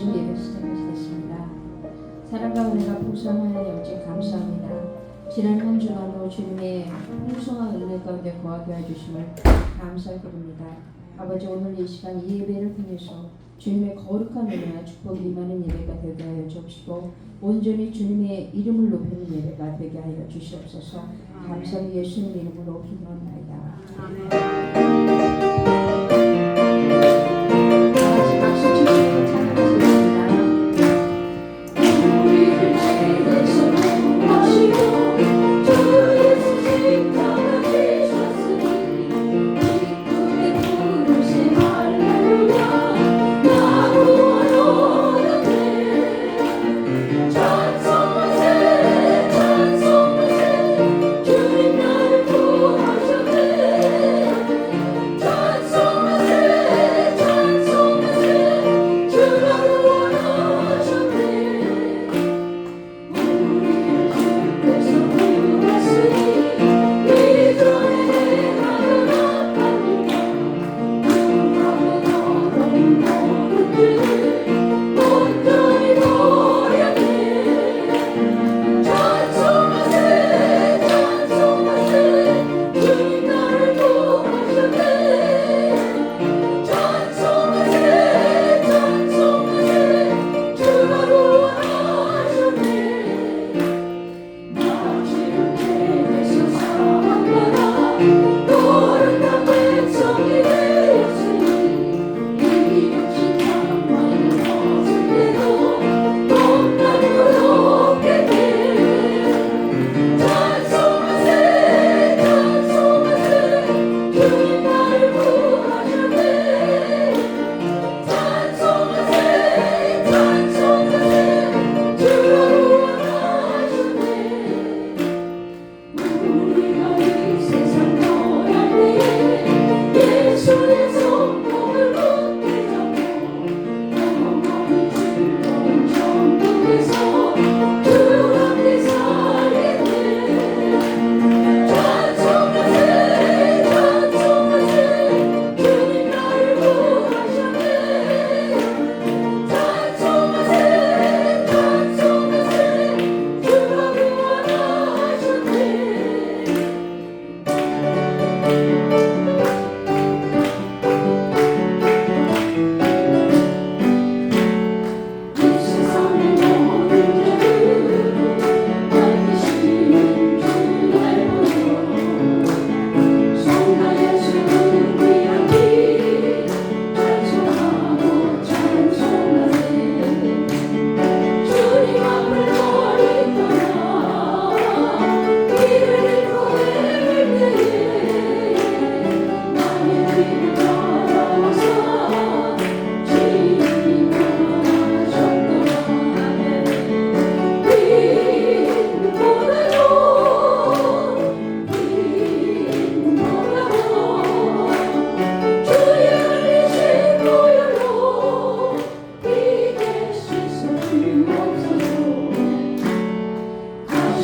주님 예배 시작하시겠습니다. 사랑과 은혜가 풍성하여 영적 감사합니다. 지난 한 주간도 주님의 풍성한 은혜 가운데 거하게 해주심을 감사드립니다. 아버지, 오늘 이 시간 이 예배를 통해서 주님의 거룩한 은혜와 축복이 임하는 예배가 되게 하여 주시고 온전히 주님의 이름을 높이는 예배가 되게 하여 주시옵소서. 감사히 예수님 이름으로 기도합니다. 아멘.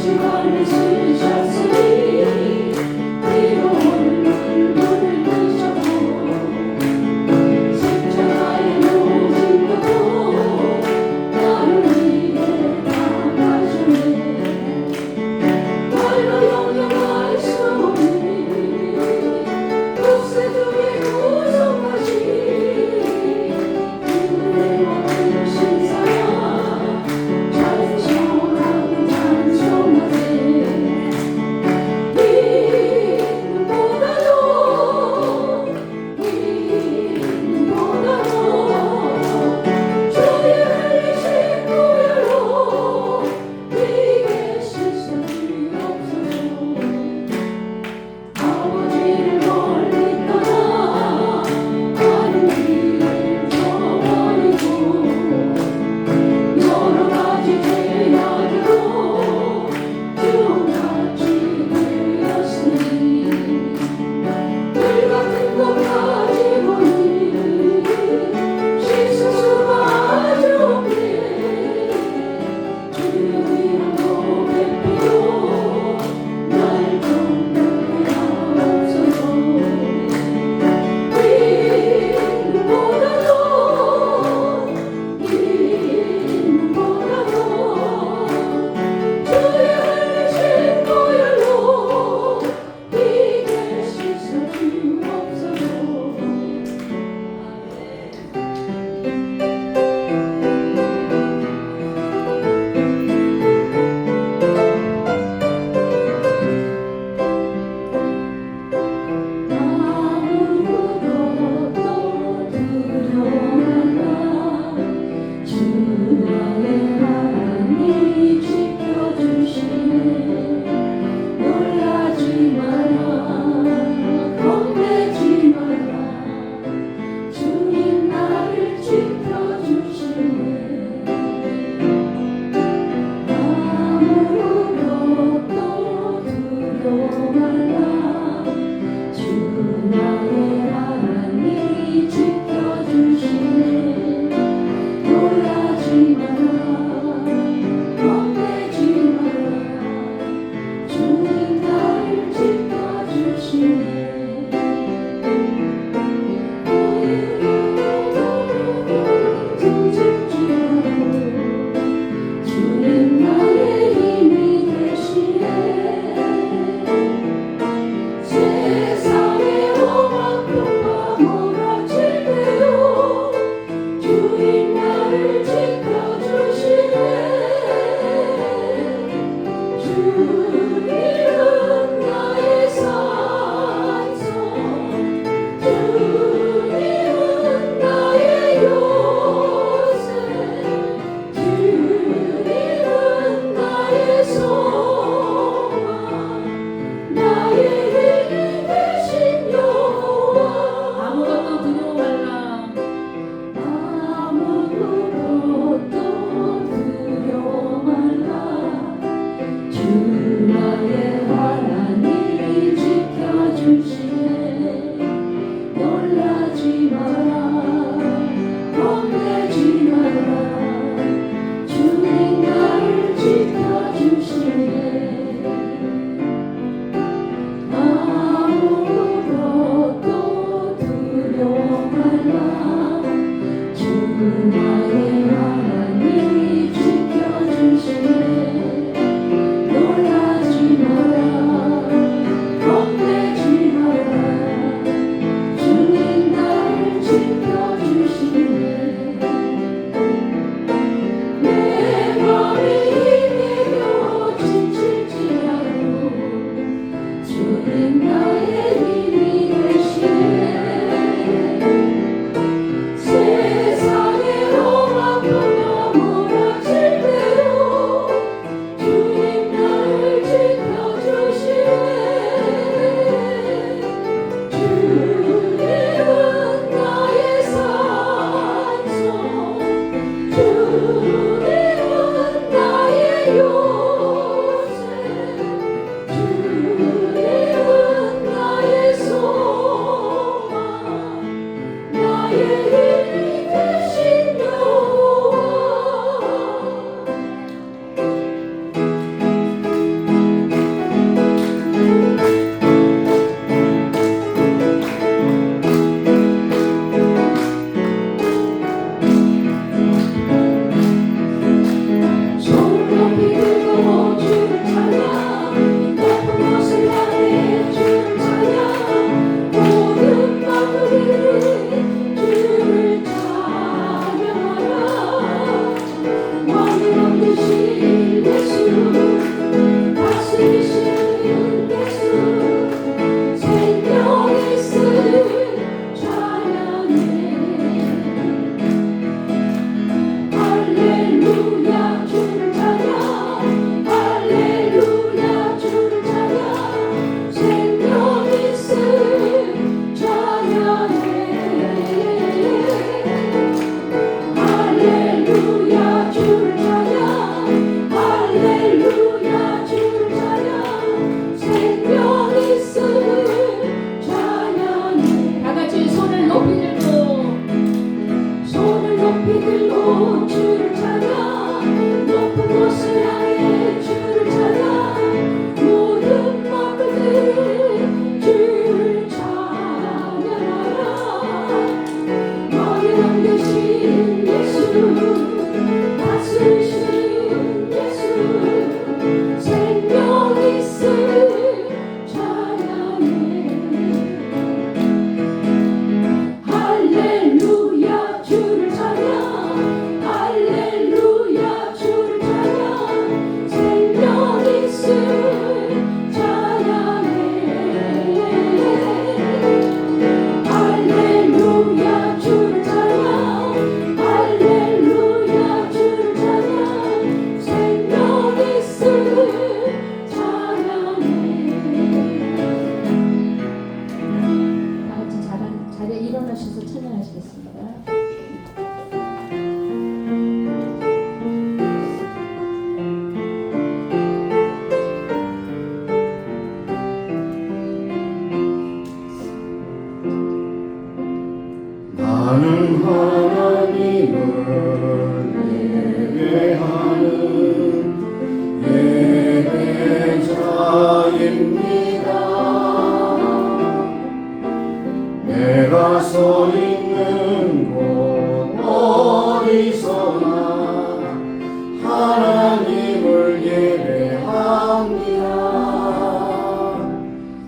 십시간을 쓰셨으니 위로운 눈물을 드셨고 십자가의 모든 것도 나를 위해 다 가셨네. 말로 영영할 수 없는 독세주의 구속하신 은혜와 크신 사랑 찬송하고 찬송하세.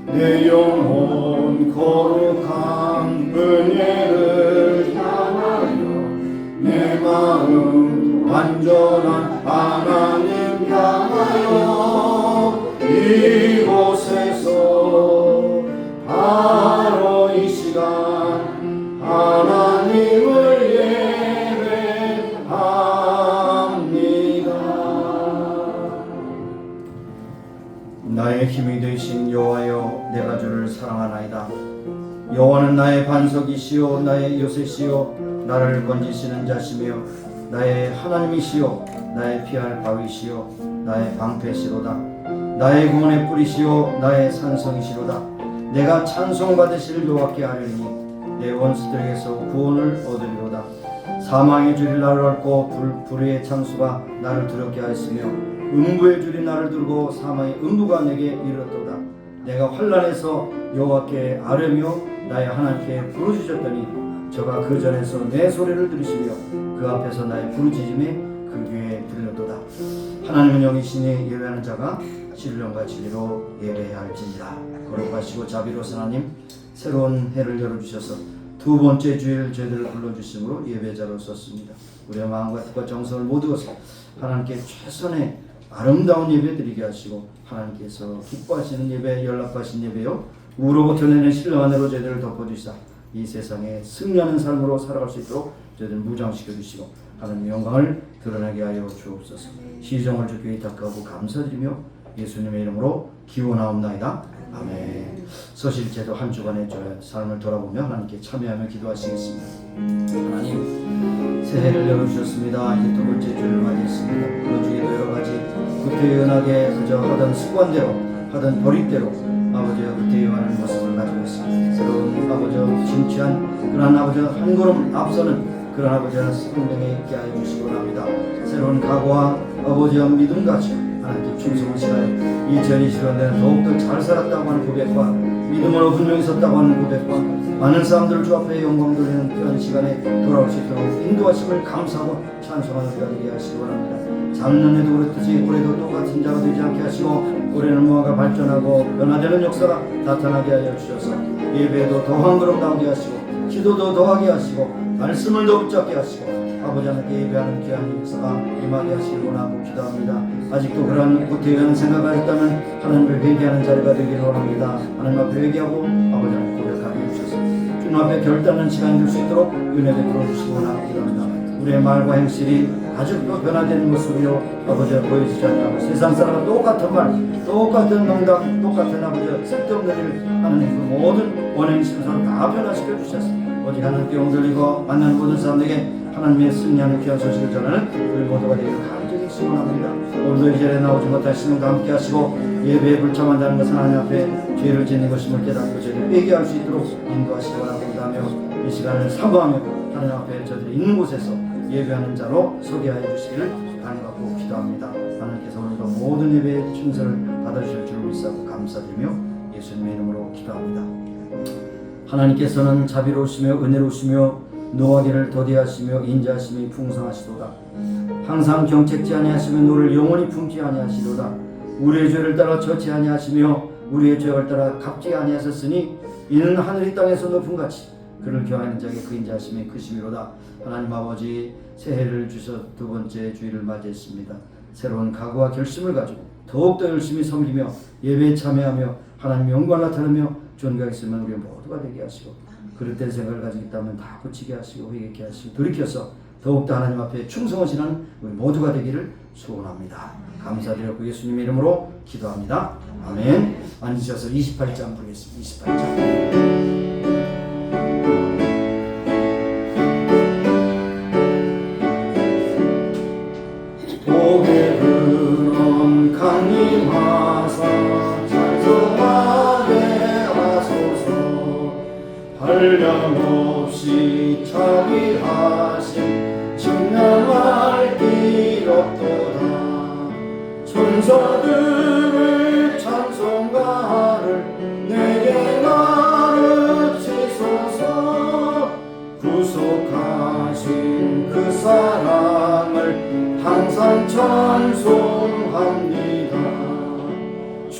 내 영혼 거룩한 은혜를 향하여 내 마음 완전한 하나님 향하여 이곳에서 바로 이 시간 하나님을 예배합니다. 나의 힘이 되신 여호와여, 내가 주를 사랑하나이다. 여호와는 나의 반석이시요 나의 요새시요 나를 건지시는 자시며 나의 하나님이시요 나의 피할 바위시요 나의 방패시로다. 나의 구원의 뿌리시요 나의 산성이시로다. 내가 찬송받으실 여호와께 아뢰리니 내 원수들에게서 구원을 얻으리로다. 사망의 줄이 나를 얽고 불의의 창수가 나를 두렵게 하였으며 음부의 줄이 나를 들고 사망의 음부가 내게 이르렀도다. 내가 환난에서 여호와께 아뢰며 나의 하나님께 부르짖었더니 저가 그 전에서 내 소리를 들으시며 그 앞에서 나의 부르짖음이 그 귀에 들렸도다. 하나님은 영이시니 예배하는 자가 신령과 진리로 예배해야 할지니라. 거룩하시고 자비로우신 하나님, 새로운 해를 열어주셔서 두 번째 주일 저희들을 불러주심으로 예배자로 섰습니다. 우리의 마음과 뜻과 정성을 모두어서 하나님께 최선의 아름다운 예배 드리게 하시고 하나님께서 기뻐하시는 예배, 연락하신 예배요 우로부터 내는 신령한 해로 저희들을 덮어주시사 이 세상에 승리하는 삶으로 살아갈 수 있도록 저희들 무장시켜 주시고 하나님 영광을 드러나게 하여 주옵소서. 시정을 주께 의탁하고 감사드리며 예수님의 이름으로 기원하옵나이다. 아멘. 서실제도 한 주간의 저의 삶을 돌아보며 하나님께 참여하며 기도하시겠습니다. 하나님, 새해를 열어주셨습니다. 이제 두 번째 주를 맞이했습니다. 그 중에도 여러 가지 구태연하게 그저 하던 습관대로 하던 버릇대로 아버지와 구태연하는 모습을 가지고 있습니다. 새로운 아버지와 진취한 그런 아버지와 한 걸음 앞서는 그런 아버지와 성령에 있게 하여 주시기 원합니다. 새로운 각오와 아버지와 믿음 가지고 하나님께 충성하시나요? 2020년에는 더욱더 잘 살았다고 하는 고백과 믿음으로 분명히 섰다고 하는 고백과 많은 사람들을 주 앞에 영광 돌리는 그런 시간에 돌아올 수 있도록 인도하심을 감사하고 찬송하는 때가 되게 하시기 원합니다. 작년에도 그렇듯이 올해도 똑같은 자가 되지 않게 하시고 올해는 무화과 발전하고 변화되는 역사가 나타나게 하여 주셔서 예배도 더 한 걸음 나오게 하시고 기도도 더하게 하시고 말씀을 더 붙잡게 하시고 아버지 하나님께 예배하는 귀한 역사가 임하게 하시길 원하고 기도합니다. 아직도 그런 구태의한 생각을 했다면 하나님을 회개하는 자리가 되기를 원합니다. 하나님 앞에 회개하고 아버지 하나님 고백하게 해주셔서 주님 앞에 결단하는 시간이 될 수 있도록 은혜 베풀어 주시기 원하고 기도합니다. 우리의 말과 행실이 아직도 변화된 모습으로 아버지가 보여지지 않냐고 세상 사람은 똑같은 말, 똑같은 농담, 똑같은 아버지가 쓸데없는 일을 하는 그 모든 원행 신사를 다 변화시켜 주셨습니다. 오직 하나님께 영들리고 만나는 모든 사람에게 하나님의 승리하는 귀한 소식을 전하는 우리 모두가 되기를 간절히 소원합니다. 오늘도 이 자리에 나오지 못하시는 함께 하시고 예배에 불참한다는 것은 하나님 앞에 죄를 짓는 것임을 깨닫고 저희를 회개할 수 있도록 인도하시기 원합니다. 하며 이 시간을 사모하며 하나님 앞에 저희들이 있는 곳에서 예배하는 자로 서게 하여 주시기를 간구하고 기도합니다. 하나님께서 오늘도 모든 예배의 충성을 받아주실 줄을 믿사고 감사드리며 예수님의 이름으로 기도합니다. 하나님께서는 자비로우시며 은혜로우시며 노하기를 더디하시며 인자하심이 풍성하시도다. 항상 경책지 아니하시며 노를 영원히 품지 아니하시도다. 우리의 죄를 따라 저치 아니하시며 우리의 죄를 따라 갚지 아니하셨으니 이는 하늘이 땅에서 높은 같이 그를 경하는 자에게 그 인자하심이 크심이로다. 하나님 아버지, 새해를 주셔 두 번째 주일을 맞이했습니다. 새로운 각오와 결심을 가지고 더욱더 열심히 섬기며 예배에 참여하며 하나님 영광을 나타내며 존귀하겠으면 우리 모두가 되게 하시고 그릇된 생각을 가지고 있다면 다 고치게 하시고 회개케 하시고 돌이켜서 더욱더 하나님 앞에 충성하시는 우리 모두가 되기를 소원합니다. 감사드렸고 예수님의 이름으로 기도합니다. 아멘. 앉으셔서 28장 부르겠습니다. 28장. 강림하사 찬송하게 하소서. 한량없이 자비하심 증명할 길 없도다. 천사들의 찬송가를 내게 나를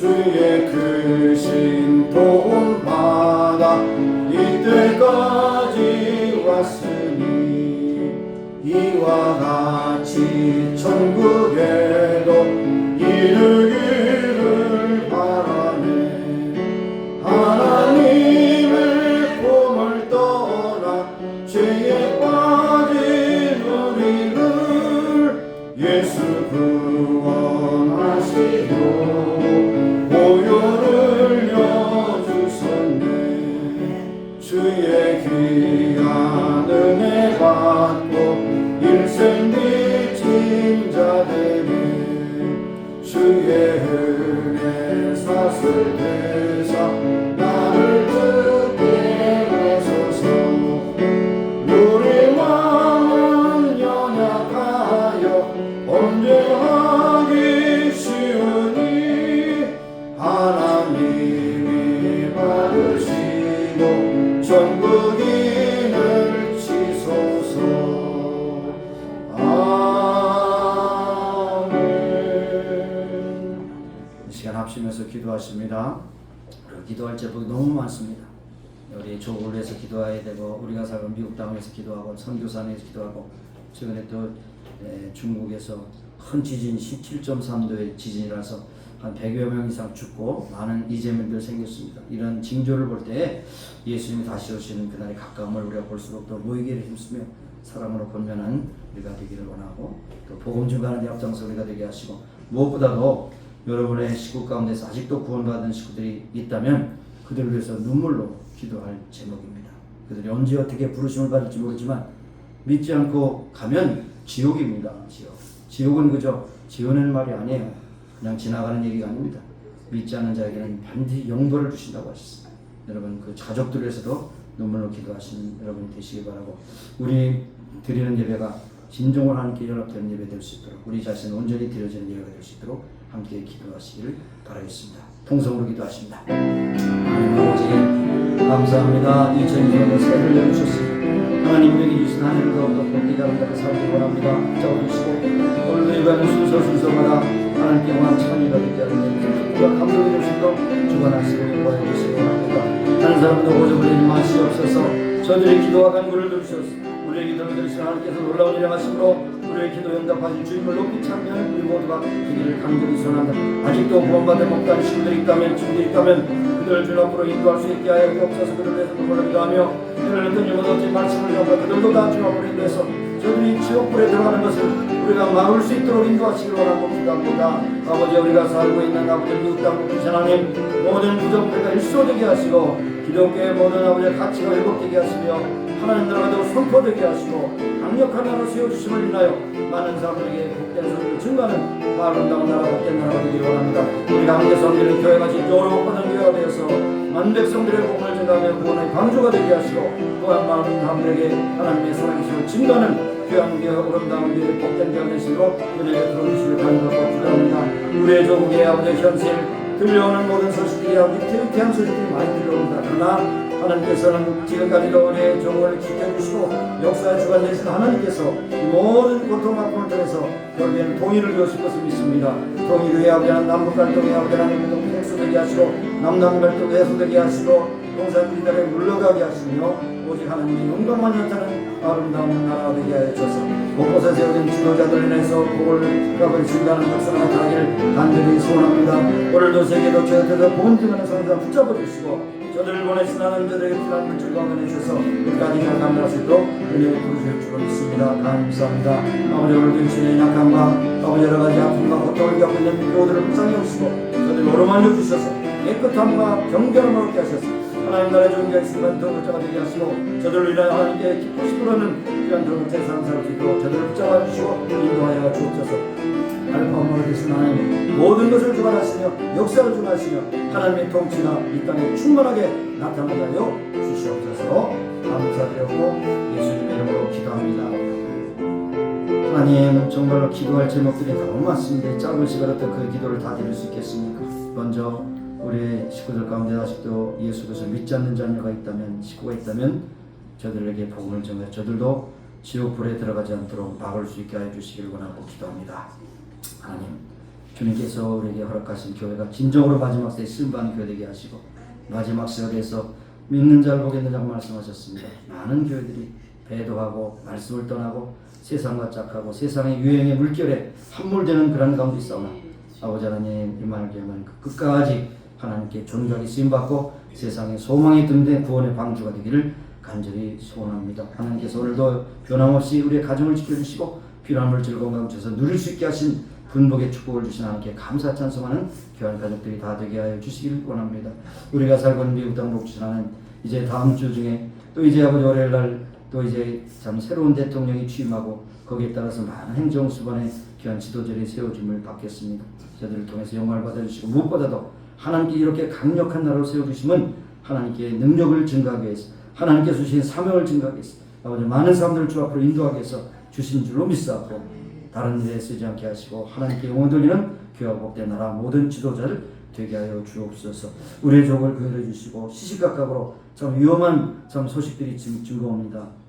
주의 크신 도움받아 이때까지 왔으니 이와 같이 천국에도 이르기를 바라네. 하나님의 품을 떠나 죄에 빠진 우리를 예수 구원하시고 보혈을 여주셨네. 주의 귀한 은혜 받고 일생 미친 자들이 주의 은혜 사슬 되사 나를 듣게 하소서. 우리 마음은 연약하여 범죄하기 쉬우니 하나님이 받으시고 전국인을 치소서. 아멘. 이 시간 합심해서 기도하십니다. 우리 기도할 제목이 너무 많습니다. 우리 조국을 위해서 기도해야 되고, 우리가 살고 미국 땅을 위해서 기도하고, 선교사를 위해서 기도하고, 최근에 또 중국에서 큰 지진 17.3도의 지진이라서 한 100여 명 이상 죽고 많은 이재민들 생겼습니다. 이런 징조를 볼 때 예수님이 다시 오시는 그날의 가까움을 우리가 볼수록 더 모이기를 힘쓰며 사랑으로 권면한 우리가 되기를 원하고, 또 복음 증거하는 데 앞장서 우리가 되게 하시고, 무엇보다도 여러분의 식구 가운데서 아직도 구원받은 식구들이 있다면 그들을 위해서 눈물로 기도할 제목입니다. 그들이 언제 어떻게 부르심을 받을지 모르지만 믿지 않고 가면 지옥입니다. 지옥은 그저 지어낸 말이 아니에요. 그냥 지나가는 얘기가 아닙니다. 믿지 않는 자에게는 반드시 영벌을 주신다고 하셨습니다. 여러분, 그 가족들을 위해서도 눈물로 기도하시는 여러분이 되시기 바라고, 우리 드리는 예배가 진정으로 하나님께 연합되는 예배 될 수 있도록, 우리 자신을 온전히 드려지는 예배가 될 수 있도록 함께 기도하시기를 바라겠습니다. 통성으로 기도하십니다. 하나님 아버지 감사합니다. 2020년에 새해를 열어주셨습니다. 하나님 우리에게 주신 한 해를 더욱더 복되게 하는 자를 살기 원합니다. 붙잡아주시고 오늘도 이가는 순서마다 하나님께 원한 참여가 되게 하는 기쁨과 감동이 될 수 있도록 주관하시고 인도하여 주시기 원합니다. 한 사람도 오줌을 내지 마시옵소서. 저들의 기도와 간구를 들으셔서 우리의 기도를 들으신 하나님께서 놀라운 일을 하심으로 우리의 기도 응답하신 주님을 높이 찬미하는 우리 모두가 되기를 간절히 소원한다. 아직도 구원받은 못한 친구들이 있다면, 친구들이 있다면 그들을 주 앞으로 인도할 수 있게 하여 주옵소서. 그들을 위해서 눈물을 기도하며 그들을 어떤 일보다 어떤 말씀을 전하고 그들도 다 주 앞으로 인도해서 저들이 지옥불에 들어가는 것을 우리가 막을 수 있도록 인도하시길 원하고 기도합니다. 아버지, 우리가 살고 있는 아버지 미국 땅 하나님, 모든 부정부가 일소되게 하시고 기독교의 모든 아버지의 가치가 회복되게 하시며 하나님 나라도 선포되게 하시고 강력한 나라 세워주심을 인하여 많은 사람들에게 복된 소리를 증거하는 아름다운 나라, 복된 나라가 되기를 원합니다. 우리가 함께 섬기는 교회가 진정으로 복받은 교회가 되어서 많은 백성들의 복음을 증거하며 구원의 방주가 되게 하시고, 또한 많은 사람들에게 하나님의 살아계심을 증거하는 귀한 교회, 아름다운 교회, 복된 교회가 되시도록 은혜를 들어주시길 간절하고 기도합니다. 우리의 조국의 아버지 현실 들려오는 모든 소식들이 아버지 태태한 소식들이 많이 들려옵니다. 그러나 하나님께서는 지금까지도 우리의 종을 지켜주시고 역사의 주관 되신 하나님께서 모든 고통 아픔을 통해서 결국에는 통일을 이루실 것을 믿습니다. 통일을 해야하는 남북 갈등에 하나님 공동 해소되게 하시고, 남남 갈등 해소되게 하시고, 동산민들에 물러가게 하시며 오직 하나님의 영광만 나타나는 아름다운 나라가 되게 하여 주셔서 곳곳에 세워진 지도자들을 인해서 복을 값을 증가하는 역사가 나타나기를 간절히 소원합니다. 오늘도 세계도 저에서 복음 증거하는 사람들 붙잡아 주시고 저들을 보내신 하나님들에게 필요한 물질과 은혜 주셔서 끝까지 잘 감당할 수 있도록 은혜를 부르실 줄로 믿습니다. 감사합니다. 아버지, 오늘도 주님의 약함과 아버지 여러 가지 아픔과 고통을 겪고 있는 교우들을 불쌍히 여기시고 저들 오르만져 주셔서 깨끗함과 경건함을 얻게 하셔서 하나님 나라의 존재가 있으면 더 걱정가 되게 하시고 저들을 위하여 하나님께 기쁘시 부르는 귀한 들어온 세상 살수 있도록 저들을 붙잡아 주시고 인도하여 주옵소서. 알파 오메가 되신 하나님, 모든 것을 주관하시며 역사를 주관하시며 하나님의 통치가 이 땅에 충만하게 나타나게 하여 주시옵소서. 감사드렸고 예수님의 이름으로 기도합니다. 하나님, 정말로 기도할 제목들이 너무 많습니다. 짧은 시간에 그 기도를 다 드릴 수 있겠습니까? 먼저 우리 식구들 가운데 아직도 예수 그리스도를 믿지 않는 자녀가 있다면, 식구가 있다면 저들에게 복음을 전해 저들도 지옥불에 들어가지 않도록 막을 수 있게 하여 주시길 원하고 기도합니다. 하나님, 주님께서 우리에게 허락하신 교회가 진정으로 마지막 세에 쓰임받는 교회 되게 하시고 마지막 세월에서 믿는 자를 보겠느냐고 말씀하셨습니다. 많은 교회들이 배도하고 말씀을 떠나고 세상과 짝하고 세상의 유행의 물결에 함몰되는 그런 가운데 있사오나 아버지 하나님 이 말을 기억하는 끝까지 하나님께 존귀하게 쓰임받고 세상의 소망이 든든 구원의 방주가 되기를 간절히 소원합니다. 하나님께서 오늘도 변함없이 우리의 가정을 지켜주시고 필요함을 즐거운 가운데 주셔서 누릴 수 있게 하신 분복의 축복을 주신 하나님께 감사 찬송하는 귀한 가족들이 다 되게 하여 주시기를 원합니다. 우리가 살고 있는 미국 땅 목주사는 이제 다음 주 중에 또 이제 아버지 월요일 날 또 이제 참 새로운 대통령이 취임하고 거기에 따라서 많은 행정수반의 귀한 지도자들이 세워짐을 받겠습니다. 저들을 통해서 영광을 받아주시고 무엇보다도 하나님께 이렇게 강력한 나라로 세워주심은 하나님께 능력을 증가하기 위해서 하나님께 주신 사명을 증가하기 위해서 아버지 많은 사람들을 주 앞으로 인도하기 위해서 주신 줄로 믿사옵고 다른 일에 쓰지 않게 하시고 하나님께 영원 돌리는 귀하고 복된 나라 모든 지도자를 되게 하여 주옵소서. 우리의 족을 구별해 주시고 시시각각으로 참 위험한 참 소식들이 증거옵니다.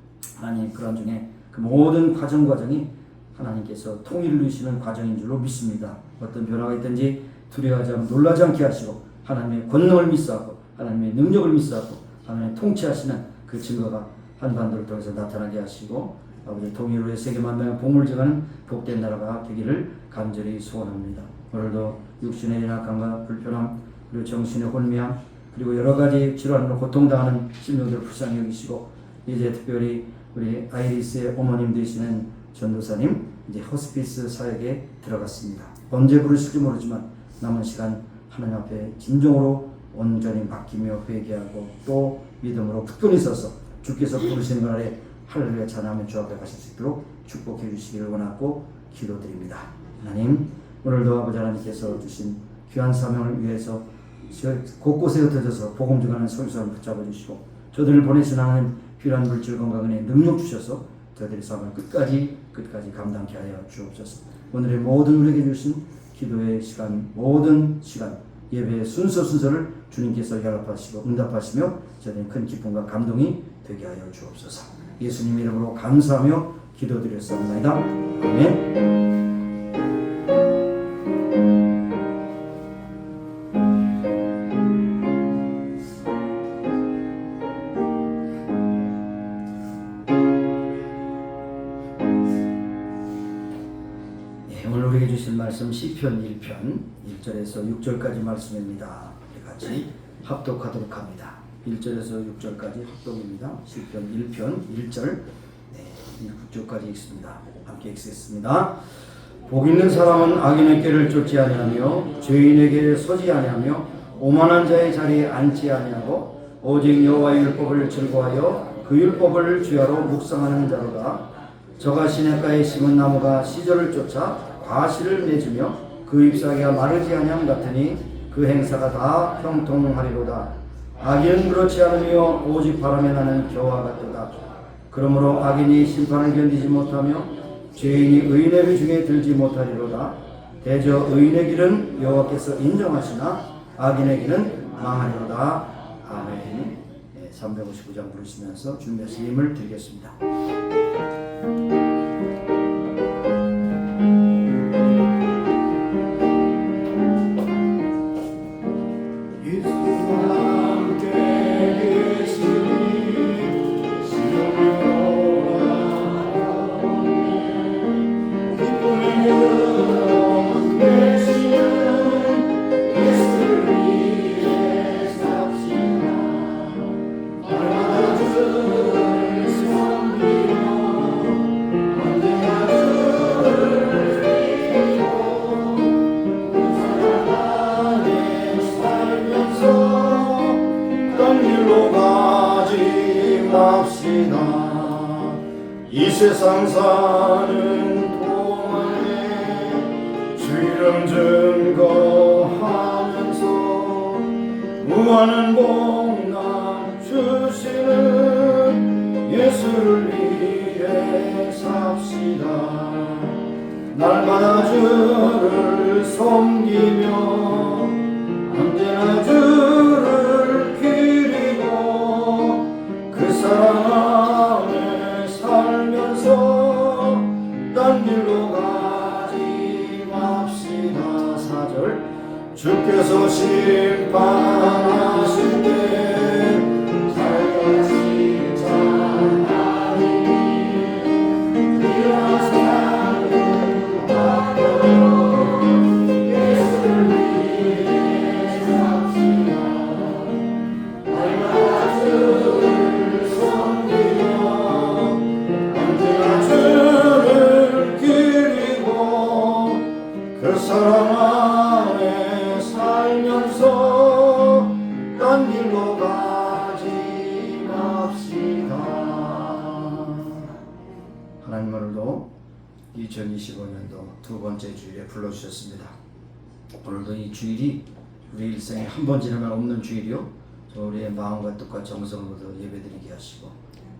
하나님 그런 중에 그 모든 과정이 하나님께서 통일을 이루시는 과정인 줄로 믿습니다. 어떤 변화가 있든지 두려워하지 않고 놀라지 않게 하시고 하나님의 권능을 믿사하고 하나님의 능력을 믿사하고 하나님의 통치하시는 그 증거가 한반도를 통해서 나타나게 하시고 아버지 통일을 위해 세계 만방에 복을 증하는 복된 나라가 되기를 간절히 소원합니다. 오늘도 육신의 연약함과 불편함 그리고 정신의 혼미함 그리고 여러 가지 질환으로 고통당하는 심령들을 불쌍히 여기시고 이제 특별히 우리 아이리스의 어머님 되시는 전도사님 이제 호스피스 사역에 들어갔습니다. 언제 부르실지 모르지만 남은 시간 하나님 앞에 진정으로 온전히 맡기며 회개하고 또 믿음으로 굳건히 서서 주께서 부르시는 날에 할렐루야 찬양하며 주 앞에 가실 수 있도록 축복해 주시기를 원하고 기도드립니다. 하나님 오늘도 아버지 하나님께서 주신 귀한 사명을 위해서 곳곳에 흩어져서 복음 전하는 선교사를 붙잡아 주시고 저들을 보내신 하나님 필요한 물질 건강에 능력 주셔서 저들의 삶을 끝까지 감당케 하여 주옵소서. 오늘의 모든 우리에게 주신 기도의 시간 모든 시간 예배의 순서를 주님께서 연합하시고 응답하시며 저들의 큰 기쁨과 감동이 되게 하여 주옵소서. 예수님 이름으로 감사하며 기도드렸사옵나이다. 아멘. 오늘 우리에게 주실 말씀 시편 1편 1절에서 6절까지 말씀입니다. 우리 같이 합독하도록 합니다. 1절에서 6절까지 합독입니다. 시편 1편 1절 6절까지 읽습니다. 함께 읽겠습니다. 복 있는 사람은 악인의 길을 쫓지 아니하며 죄인에게 서지 아니하며 오만한 자의 자리에 앉지 아니하고 오직 여호와의 율법을 즐거워하여 그 율법을 주야로 묵상하는 자로다. 저가 시냇가에 심은 나무가 시절을 쫓아 과실을 맺으며 그 잎사귀가 마르지 아니함 같으니 그 행사가 다 형통하리로다. 악인은 그렇지 않으며 오직 바람에 나는 겨와 같도다. 그러므로 악인이 심판을 견디지 못하며 죄인이 의인의 배 중에 들지 못하리로다. 대저 의인의 길은 여호와께서 인정하시나 악인의 길은 망하리로다. 아멘. 359장 부르시면서 준비하신 힘을 드리겠습니다. 이 세상 사는 동안에 주의를 증거하면서 무한한 복남 주시는 예수를 위해 삽시다. 날마다 주를 섬기며 언제나 주를 기리고 그 사랑 안에 살면서 딴 길로 가지 맙시다. 심판하실 때 살같이 찬양하리니 귀한 사랑을 받으러 예수를 위해 삽시다. 날마다 주를 섬기며 언제나 주를 기리고 그 사랑 안에 살면서 딴 길로 가지 맙시다. 하나님 오늘도 2025년도 두 번째 주일에 불러주셨습니다. 오늘도 이 주일이 우리 일생에 한 번 지나면 없는 주일이요, 우리의 마음과 뜻과 정성을 모두 예배드리게 하시고,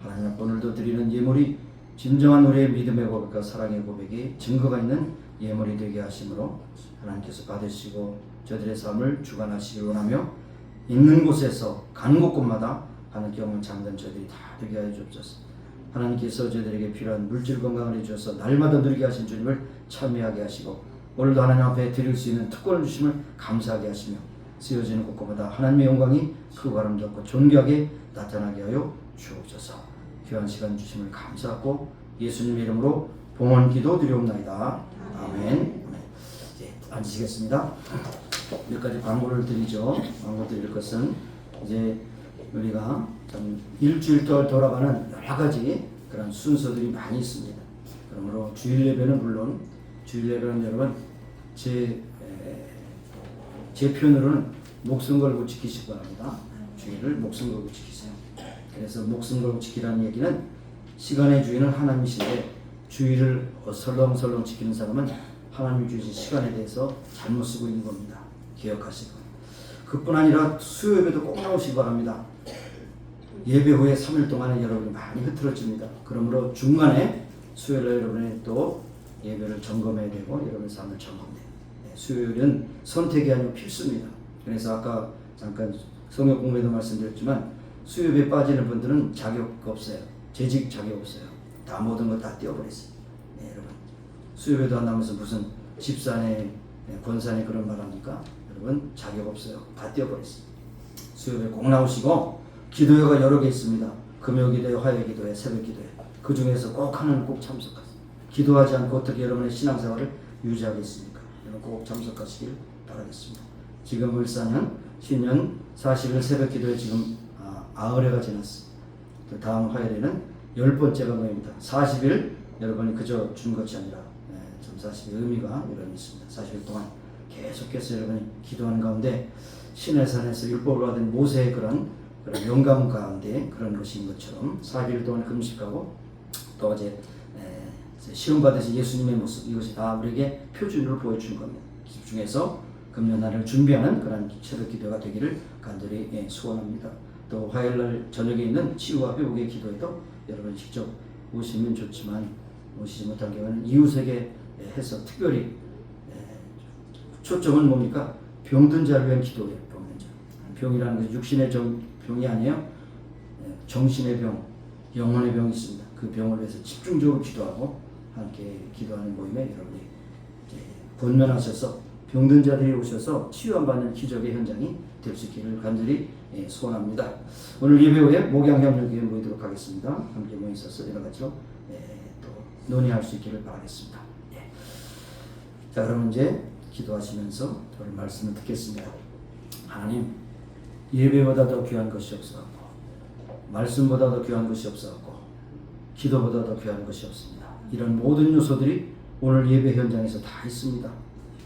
하나님 앞에 오늘도 드리는 예물이 진정한 우리의 믿음의 고백과 사랑의 고백이 증거가 있는 예물이 되게 하심으로 하나님께서 받으시고 저들의 삶을 주관하시길 원하며, 있는 곳에서 가는 곳곳마다 하는 경험 잠든 저들이 다 되게 하여 주옵소서. 하나님께서 저들에게 필요한 물질 건강을 해주셔서 날마다 누리게 하신 주님을 참여하게 하시고, 오늘도 하나님 앞에 드릴 수 있는 특권을 주심을 감사하게 하시며, 쓰여지는 곳곳마다 하나님의 영광이 크고 아름답고 존귀하게 나타나게 하여 주옵소서. 귀한 시간 주심을 감사하고 예수님의 이름으로 봉헌 기도 드리옵나이다. 아멘. 이제 앉으시겠습니다. 몇 가지 광고를 드리죠. 광고 드릴 것은, 이제 우리가 좀 일주일 동안 돌아가는 여러 가지 그런 순서들이 많이 있습니다. 그러므로 주일 예배는 물론, 주일 예배는 여러분 제 표현으로는 목숨 걸고 지키시기 바랍니다. 주일을 목숨 걸고 지키세요. 그래서 목숨 걸고 지키라는 얘기는, 시간의 주인은 하나님이신데 주일을 설렁설렁 지키는 사람은 하나님이 주신 시간에 대해서 잘못 쓰고 있는 겁니다. 기억하시고, 그뿐 아니라 수요 예배도 꼭 나오시기 바랍니다. 예배 후에 3일 동안에 여러분이 많이 흐트러집니다. 그러므로 중간에 수요일에 여러분이 또 예배를 점검해야 되고 여러분의 삶을 점검해야 돼요. 수요일은 선택이 아니고 필수입니다. 그래서 아까 잠깐 성경 공부에도 말씀드렸지만, 수요 예배에 빠지는 분들은 자격 없어요. 재직 자격 없어요. 다 모든 거 다 떼어버렸어요. 네, 여러분. 수요 예배도 한다면서 무슨 집산에 권산에 그런 말 합니까? 여러분 자격 없어요. 다 떼어버렸어요. 수요 예배 꼭 나오시고, 기도회가 여러 개 있습니다. 금요기도회, 화요기도회, 새벽기도회. 그 중에서 꼭 하나는 꼭 참석하세요. 기도하지 않고 어떻게 여러분의 신앙생활을 유지하겠습니까? 여러분 꼭 참석하시길 바라겠습니다. 지금 을사년 신년 40일 새벽기도회 지금 9회가 지났습니다. 그 다음 화요일에는 10번째가 모입니다. 40일 여러분이 그저 준 것이 아니라 참 40일 의미가 여러 있습니다. 40일 동안 계속해서 여러분이 기도하는 가운데 시내산에서 율법을 받은 모세의 그런 영감 가운데 그런 것인 것처럼 40일 동안 금식하고, 또 어제 시험 받으신 예수님의 모습, 이것이 다 우리에게 표준으로 보여준 겁니다. 집중해서 금년날을 준비하는 그런 새벽 기도가 되기를 간절히 소원합니다. 또 화요일날 저녁에 있는 치유와 회복의 기도에도 여러분 직접 오시면 좋지만, 오시지 못한 경우는 이웃에게 해서 특별히 초점은 뭡니까? 병든 자를 위한 기도예요. 병든 자. 병이라는 것은 육신의 병이 아니에요. 정신의 병, 영혼의 병이 있습니다. 그 병을 위해서 집중적으로 기도하고 함께 기도하는 모임에 여러분이 권면하셔서 병든 자들이 오셔서 치유받는 기적의 현장이 될 수 있기를 간절히 소원합니다. 오늘 예배 후에 목양협력교회 모이도록 하겠습니다. 함께 모이셔서 여러 가지로 또 논의할 수 있기를 바라겠습니다. 자, 그럼 이제 기도하시면서 오늘 말씀을 듣겠습니다. 하나님, 예배보다 더 귀한 것이 없어갖고, 말씀보다 더 귀한 것이 없어갖고, 기도보다 더 귀한 것이 없습니다. 이런 모든 요소들이 오늘 예배 현장에서 다 있습니다.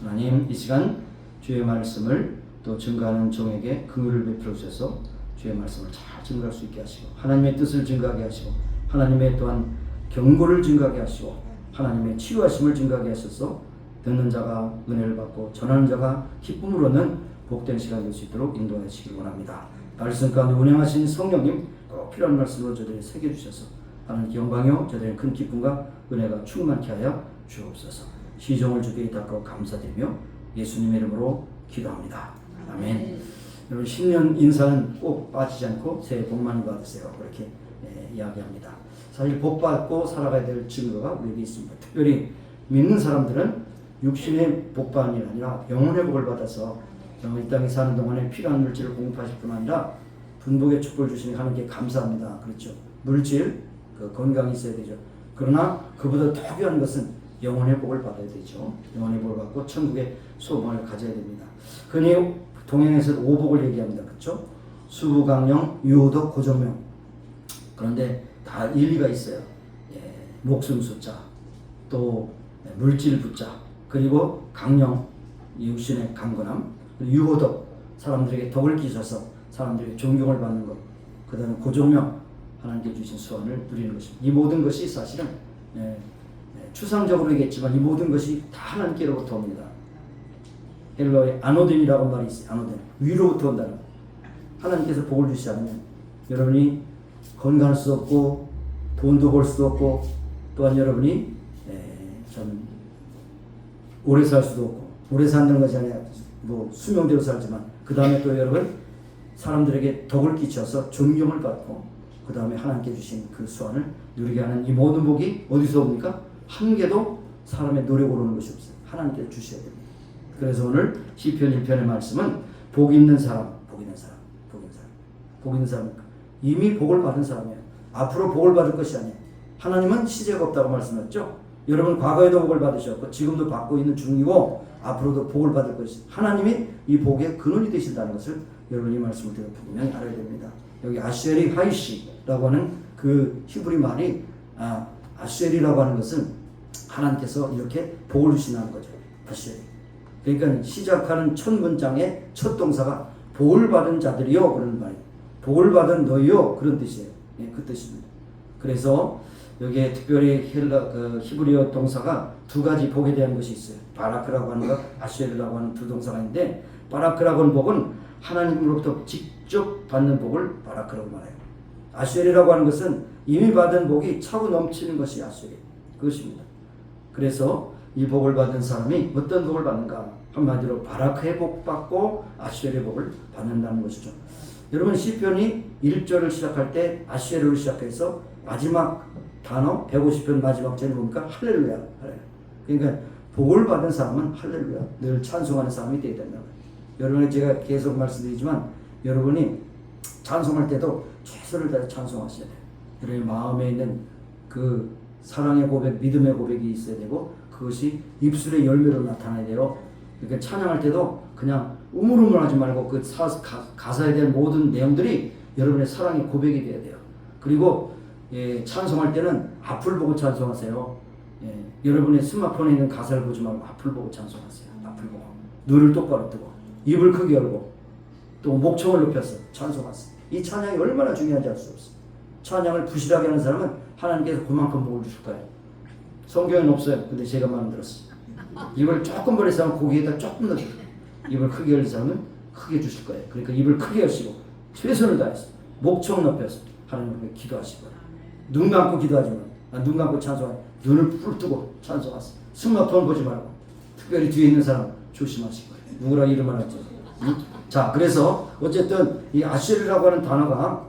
하나님, 이 시간 주의 말씀을 또 증거하는 종에게 긍휼을 베풀어 주셔서 주의 말씀을 잘 증거할 수 있게 하시고, 하나님의 뜻을 증거하게 하시고, 하나님의 또한 경고를 증거하게 하시고, 하나님의 치유하심을 증거하게 하셔서 듣는 자가 은혜를 받고 전하는 자가 기쁨을 얻는 복된 시간 될 수 있도록 인도해 주시기 원합니다. 말씀 가운데 운행하신 성령님, 꼭 필요한 말씀으로 저들에게 새겨주셔서 하나님 영광이요 저들의 큰 기쁨과 은혜가 충만케 하여 주옵소서. 시종을 주께 닦고 감사드리며 예수님의 이름으로 기도합니다. 아멘. 여러분, 신년 인사는 꼭 빠지지 않고 새해 복 많이 받으세요. 그렇게 이야기합니다. 사실 복 받고 살아가야 될 증거가 우리에게 있습니다. 특별히 믿는 사람들은 육신의 복만이 아니라 영혼의 복을 받아서 이 땅에 사는 동안에 필요한 물질을 공급하실 뿐 아니라 분복의 축복을 주시니 하나님께 감사합니다. 그렇죠. 물질, 그 건강이 있어야 되죠. 그러나 그보다 더 귀한 것은 영혼의 복을 받아야 되죠. 영혼의 복을 받고 천국의 소망을 가져야 됩니다. 흔히 동양에서 오복을 얘기합니다. 그렇죠? 수부강령, 유호덕, 고정명. 그런데 다 일리가 있어요. 예, 목숨 숫자, 또 물질 붙자, 그리고 강령, 육신의 강건함, 유호덕, 사람들에게 덕을 끼쳐서 사람들에게 존경을 받는 것, 그 다음에 고정명, 하나님께 주신 소원을 누리는 것입니다. 이 모든 것이 사실은 추상적으로 얘기했지만 이 모든 것이 다 하나님께로부터 옵니다. 헬러의 아노덴이라고 말이 있어요. 아노덴, 위로부터 온다는 것. 하나님께서 복을 주시지 않으면 여러분이 건강할 수 없고 돈도 벌 수 없고 또한 여러분이 좀 오래 살 수도 없고, 오래 산다는 것이 아니라 뭐 수명대로 살지만 그 다음에 또 여러분 사람들에게 덕을 끼쳐서 존경을 받고 그 다음에 하나님께 주신 그 소원을 누리게 하는 이 모든 복이 어디서 옵니까? 한 개도 사람의 노력으로 오는 것이 없어요. 하나님께서 주셔야 됩니다. 그래서 오늘 시편 1편의 말씀은 복 있는 사람, 복 있는 사람, 복 있는 사람, 복 있는 사람, 이미 복을 받은 사람이에요. 앞으로 복을 받을 것이 아니에요. 하나님은 시제가 없다고 말씀했죠. 여러분 과거에도 복을 받으셨고 지금도 받고 있는 중이고 앞으로도 복을 받을 것이, 하나님이 이 복의 근원이 되신다는 것을 여러분이 이 말씀을 들어 분명히 알아야 됩니다. 여기 아쉐리 하이시라고 하는 그 히브리 말이 아쉐리라고 하는 것은 하나님께서 이렇게 복을 주신다는 거죠. 아쉐리. 그러니까 시작하는 첫 문장의 첫 동사가 복을 받은 자들이요 그런 말이에요. 복을 받은 너희요 그런 뜻이에요. 예, 그 뜻입니다. 그래서 여기에 특별히 히브리어 동사가 두 가지 복에 대한 것이 있어요. 바라크라고 하는 것, 아쉐르라고 하는 두 동사가 있는데, 바라크라고 하는 복은 하나님으로부터 직접 받는 복을 바라크라고 말해요. 아쉐르라고 하는 것은 이미 받은 복이 차고 넘치는 것이 아쉐르, 그것입니다. 그래서 이 복을 받은 사람이 어떤 복을 받는가? 한마디로 바라크의 복 받고 아쉐르의 복을 받는다는 것이죠. 여러분 시편이 1절을 시작할 때 아쉐르를 시작해서 마지막 단어 150편 마지막 절에 보니까 할렐루야. 그러니까 복을 받은 사람은 할렐루야, 늘 찬송하는 사람이 되어야 된다. 여러분이 제가 계속 말씀드리지만 여러분이 찬송할 때도 최선을 다해 찬송하셔야 돼요. 여러분의 마음에 있는 그 사랑의 고백, 믿음의 고백이 있어야 되고 그것이 입술의 열매로 나타나야 돼요. 그러니까 찬양할 때도 그냥 우물우물하지 말고 그 가사에 대한 모든 내용들이 여러분의 사랑의 고백이 돼야 돼요. 그리고 찬송할 때는 앞을 보고 찬송하세요. 여러분의 스마트폰에 있는 가사를 보지 말고 앞을 보고 찬송하세요. 앞을 보고 눈을 똑바로 뜨고 입을 크게 열고 또 목청을 높여서 찬송하세요. 이 찬양이 얼마나 중요한지 알 수 없어요. 찬양을 부실하게 하는 사람은 하나님께서 그만큼 복을 주실 거예요. 성경에는 없어요. 근데 제가 만들었어요. 입을 조금 벌린 사람은 고기에다 조금 넣어요. 입을 크게 열린 사람은 크게 주실 거예요. 그러니까 입을 크게 여시고 최선을 다해서 목청 높여서 하나님께 기도하시고, 눈 감고 기도하지 말고, 눈 감고 찬송하고 눈을 풀 뜨고 찬송하세요. 스마트폰 보지 말고 특별히 뒤에 있는 사람 조심하시고, 누구라 이름 알았죠? 자, 그래서 어쨌든 이 아쉐르라고 하는 단어가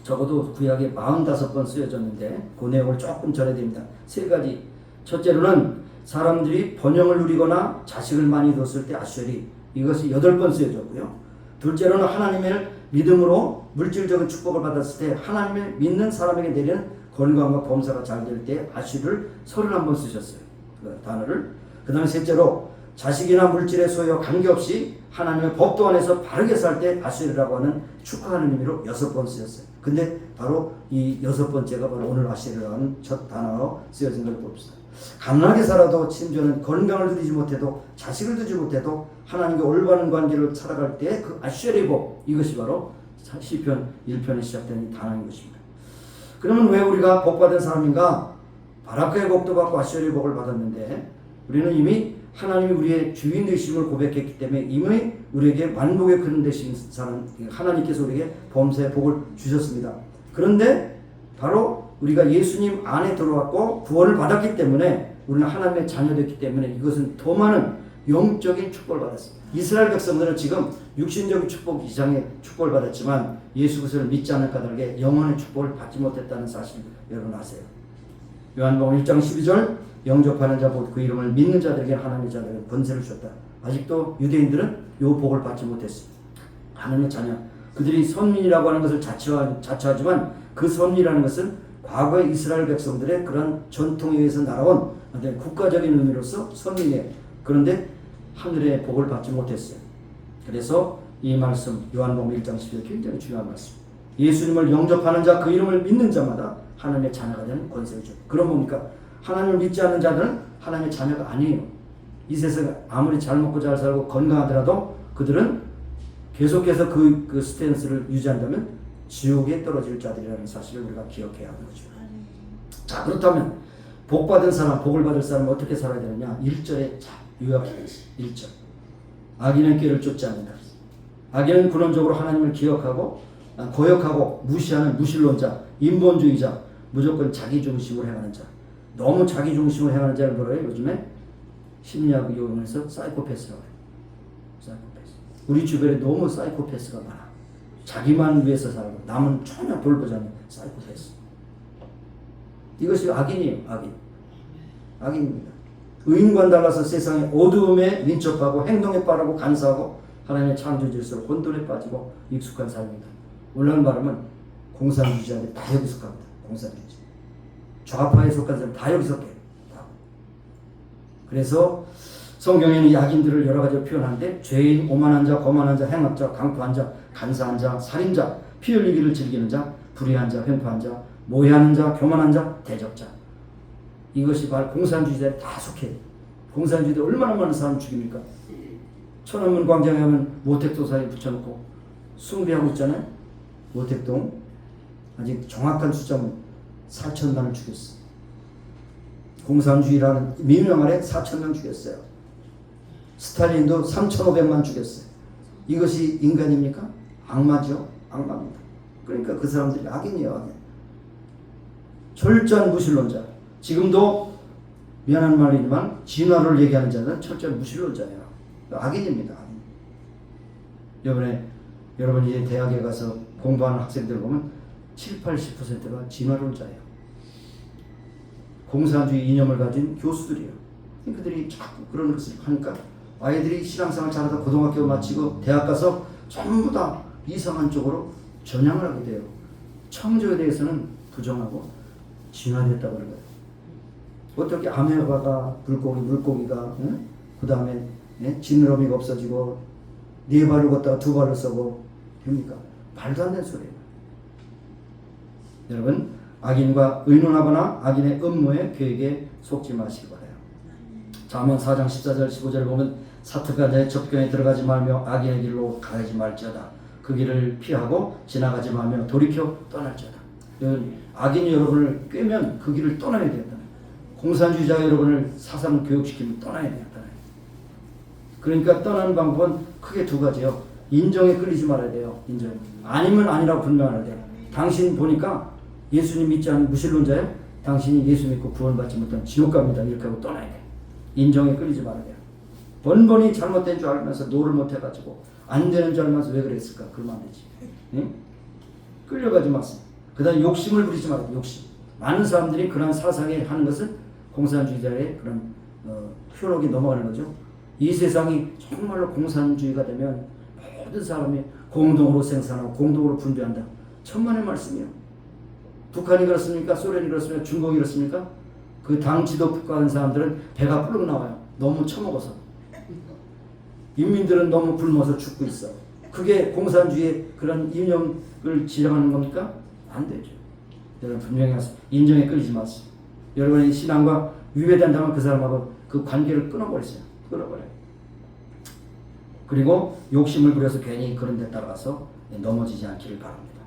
적어도 구약에 45번 쓰여졌는데 그 내용을 조금 전해야 됩니다. 세 가지. 첫째로는 사람들이 번영을 누리거나 자식을 많이 뒀을 때 아쉐리, 이것이 8번 쓰여졌고요. 둘째로는 하나님의 믿음으로 물질적인 축복을 받았을 때 하나님을 믿는 사람에게 내리는 건강과 범사가 잘 될 때 아쉐리를 31번 쓰셨어요. 그 단어를. 그 다음에 셋째로 자식이나 물질의 소유와 관계없이 하나님의 법도 안에서 바르게 살 때 아쉐리라고 하는 축하하는 의미로 6번 쓰였어요. 근데 바로 이 6번째가 바로 오늘 아쉐리라는 첫 단어로 쓰여진 걸 봅시다. 가난하게 살아도 심지어는 건강을 누리지 못해도 자식을 두지 못해도 하나님과 올바른 관계를 살아갈 때 그 아쉐리 복, 이것이 바로 시편 1편에 시작되는 단어인 것입니다. 그러면 왜 우리가 복받은 사람인가? 바라크의 복도 받고 아쉐리 복을 받았는데 우리는 이미 하나님이 우리의 주인 되심을 고백했기 때문에 이미 우리에게 만복의 근원 되신 사람, 하나님께서 우리에게 범사의 복을 주셨습니다. 그런데 바로 우리가 예수님 안에 들어왔고 구원을 받았기 때문에 우리는 하나님의 자녀됐기 때문에 이것은 더 많은 영적인 축복을 받았습니다. 이스라엘 백성들은 지금 육신적인 축복 이상의 축복을 받았지만 예수 그리스도를 믿지 않을 까닭에 영원의 축복을 받지 못했다는 사실 여러분 아세요? 요한복음 1장 12절 영접하는 자 곧 그 이름을 믿는 자들에게 하나님의 자녀에게 권세를 주었다. 아직도 유대인들은 요 복을 받지 못했어요. 하나님의 자녀. 그들이 선민이라고 하는 것을 자처하지만 그 선민이라는 것은 과거의 이스라엘 백성들의 그런 전통에 의해서 날아온 국가적인 의미로서 선민이에요. 그런데 하늘의 복을 받지 못했어요. 그래서 이 말씀 요한복음 1장 10절 굉장히 중요한 말씀. 예수님을 영접하는 자 그 이름을 믿는 자마다 하나님의 자녀가 되는 권세를 줍니다. 그럼 뭡니까? 하나님을 믿지 않는 자들은 하나님의 자녀가 아니에요. 이 세상에 아무리 잘 먹고 잘 살고 건강하더라도 그들은 계속해서 그 스탠스를 유지한다면 지옥에 떨어질 자들이라는 사실을 우리가 기억해야 하는 거죠. 자, 그렇다면 복받은 사람, 복을 받을 사람은 어떻게 살아야 되느냐? 1절에 요약해놨어요. 1절. 악인의 꾀를 쫓지 않는다. 악인은 근원적으로 하나님을 거역하고 무시하는 무신론자, 인본주의자, 무조건 자기중심으로 행하는 자. 너무 자기중심으로 행하는 자를 뭐라 해요? 요즘에 심리학 용어에서 사이코패스라고 해요. 사이코패스. 우리 주변에 너무 사이코패스가 많아. 자기만 위해서 살고 남은 전혀 돌보지 않는 사이코패스. 이것이 악인이에요. 악인입니다. 의인과는 달라서 세상의 어두움에 민첩하고 행동에 빠르고 간사하고 하나님의 창조 질서로 혼돈에 빠지고 익숙한 삶입니다. 오늘 말하면 공산주의자들 다 여기 속합니다. 공산주의자. 좌파에 속한 사람 다 여기 속해요. 그래서 성경에는 이 악인들을 여러 가지로 표현하는데 죄인, 오만한 자, 거만한 자, 행악자, 강포한 자, 간사한 자, 살인자, 피 흘리기를 즐기는 자, 불의한 자, 횡포한 자, 모해하는 자, 교만한 자, 대적자. 이것이 바로 공산주의자에 다 속해요. 공산주의자 얼마나 많은 사람 죽입니까? 천안문 광장에 하면 모택도사에 붙여놓고 숭배하고 있잖아요. 모택동 아직 정확한 숫자는 4천만을 죽였어. 공산주의라는 민영 아래 4천명 죽였어요. 스탈린도 3,500만 죽였어요. 이것이 인간입니까? 악마죠. 악마입니다. 그러니까 그 사람들이 악인이에요. 악인. 철저한 무신론자. 지금도 미안한 말이지만 진화를 얘기하는 자는 철저한 무신론자예요. 악인입니다. 악인. 여러분 이제 대학에 가서 공부하는 학생들 보면 70-80%가 진화론자예요. 공산주의 이념을 가진 교수들이에요. 그들이 자꾸 그런 것을 하니까 아이들이 신앙생활 잘하다 고등학교 마치고 대학 가서 전부 다 이상한 쪽으로 전향을 하게 돼요. 창조에 대해서는 부정하고 진화됐다고 그러는 거예요. 어떻게 아메바가 물고기가 응? 그 다음에 지느러미가 없어지고 네 발을 걷다가 두 발을 써고 됩니까? 말도 안 되는 소리예요. 여러분 악인과 의논하거나 악인의 음모에 계획에 속지 마시기 바라요. 잠언 4장 14절 15절을 보면 사특가 내 접견에 들어가지 말며 악인의 길로 가지 말지어다. 그 길을 피하고 지나가지 말며 돌이켜 떠날지어다. 악인이 여러분을 꿰면 그 길을 떠나야 된다. 공산주의자 여러분을 사상 교육시키면 떠나야 돼요. 그러니까 떠나는 방법은 크게 두 가지요. 인정에 끌리지 말아야 돼요. 인정. 아니면 아니라고 분명해야 돼요. 당신 보니까 예수님 믿지 않는 무신론자예요? 당신이 예수 믿고 구원받지 못한 지옥 갑니다. 이렇게 하고 떠나야 돼요. 인정에 끌리지 말아야 돼요. 번번이 잘못된 줄 알면서 노를 못해가지고 안 되는 줄 알면서 왜 그랬을까? 그러면 안 되지. 응? 끌려가지 마세요. 그 다음에 욕심을 부리지 말아요. 욕심. 많은 사람들이 그런 사상에 하는 것은 공산주의자의 그런 효력이 넘어가는 거죠. 이 세상이 정말로 공산주의가 되면 모든 사람이 공동으로 생산하고 공동으로 분배한다. 천만의 말씀이에요. 북한이 그렇습니까? 소련이 그렇습니까? 중국이 그렇습니까? 그 당 지도 국가한 사람들은 배가 불룩 나와요. 너무 처먹어서. 인민들은 너무 굶어서 죽고 있어. 그게 공산주의의 그런 이념을 지향하는 겁니까? 안 되죠. 여러분 분명히 하세요. 인정에 끌리지 마세요. 여러분의 신앙과 위배된다면 그 사람하고 그 관계를 끊어버리세요. 끊어버려요. 그리고 욕심을 부려서 괜히 그런 데 따라가서 넘어지지 않기를 바랍니다.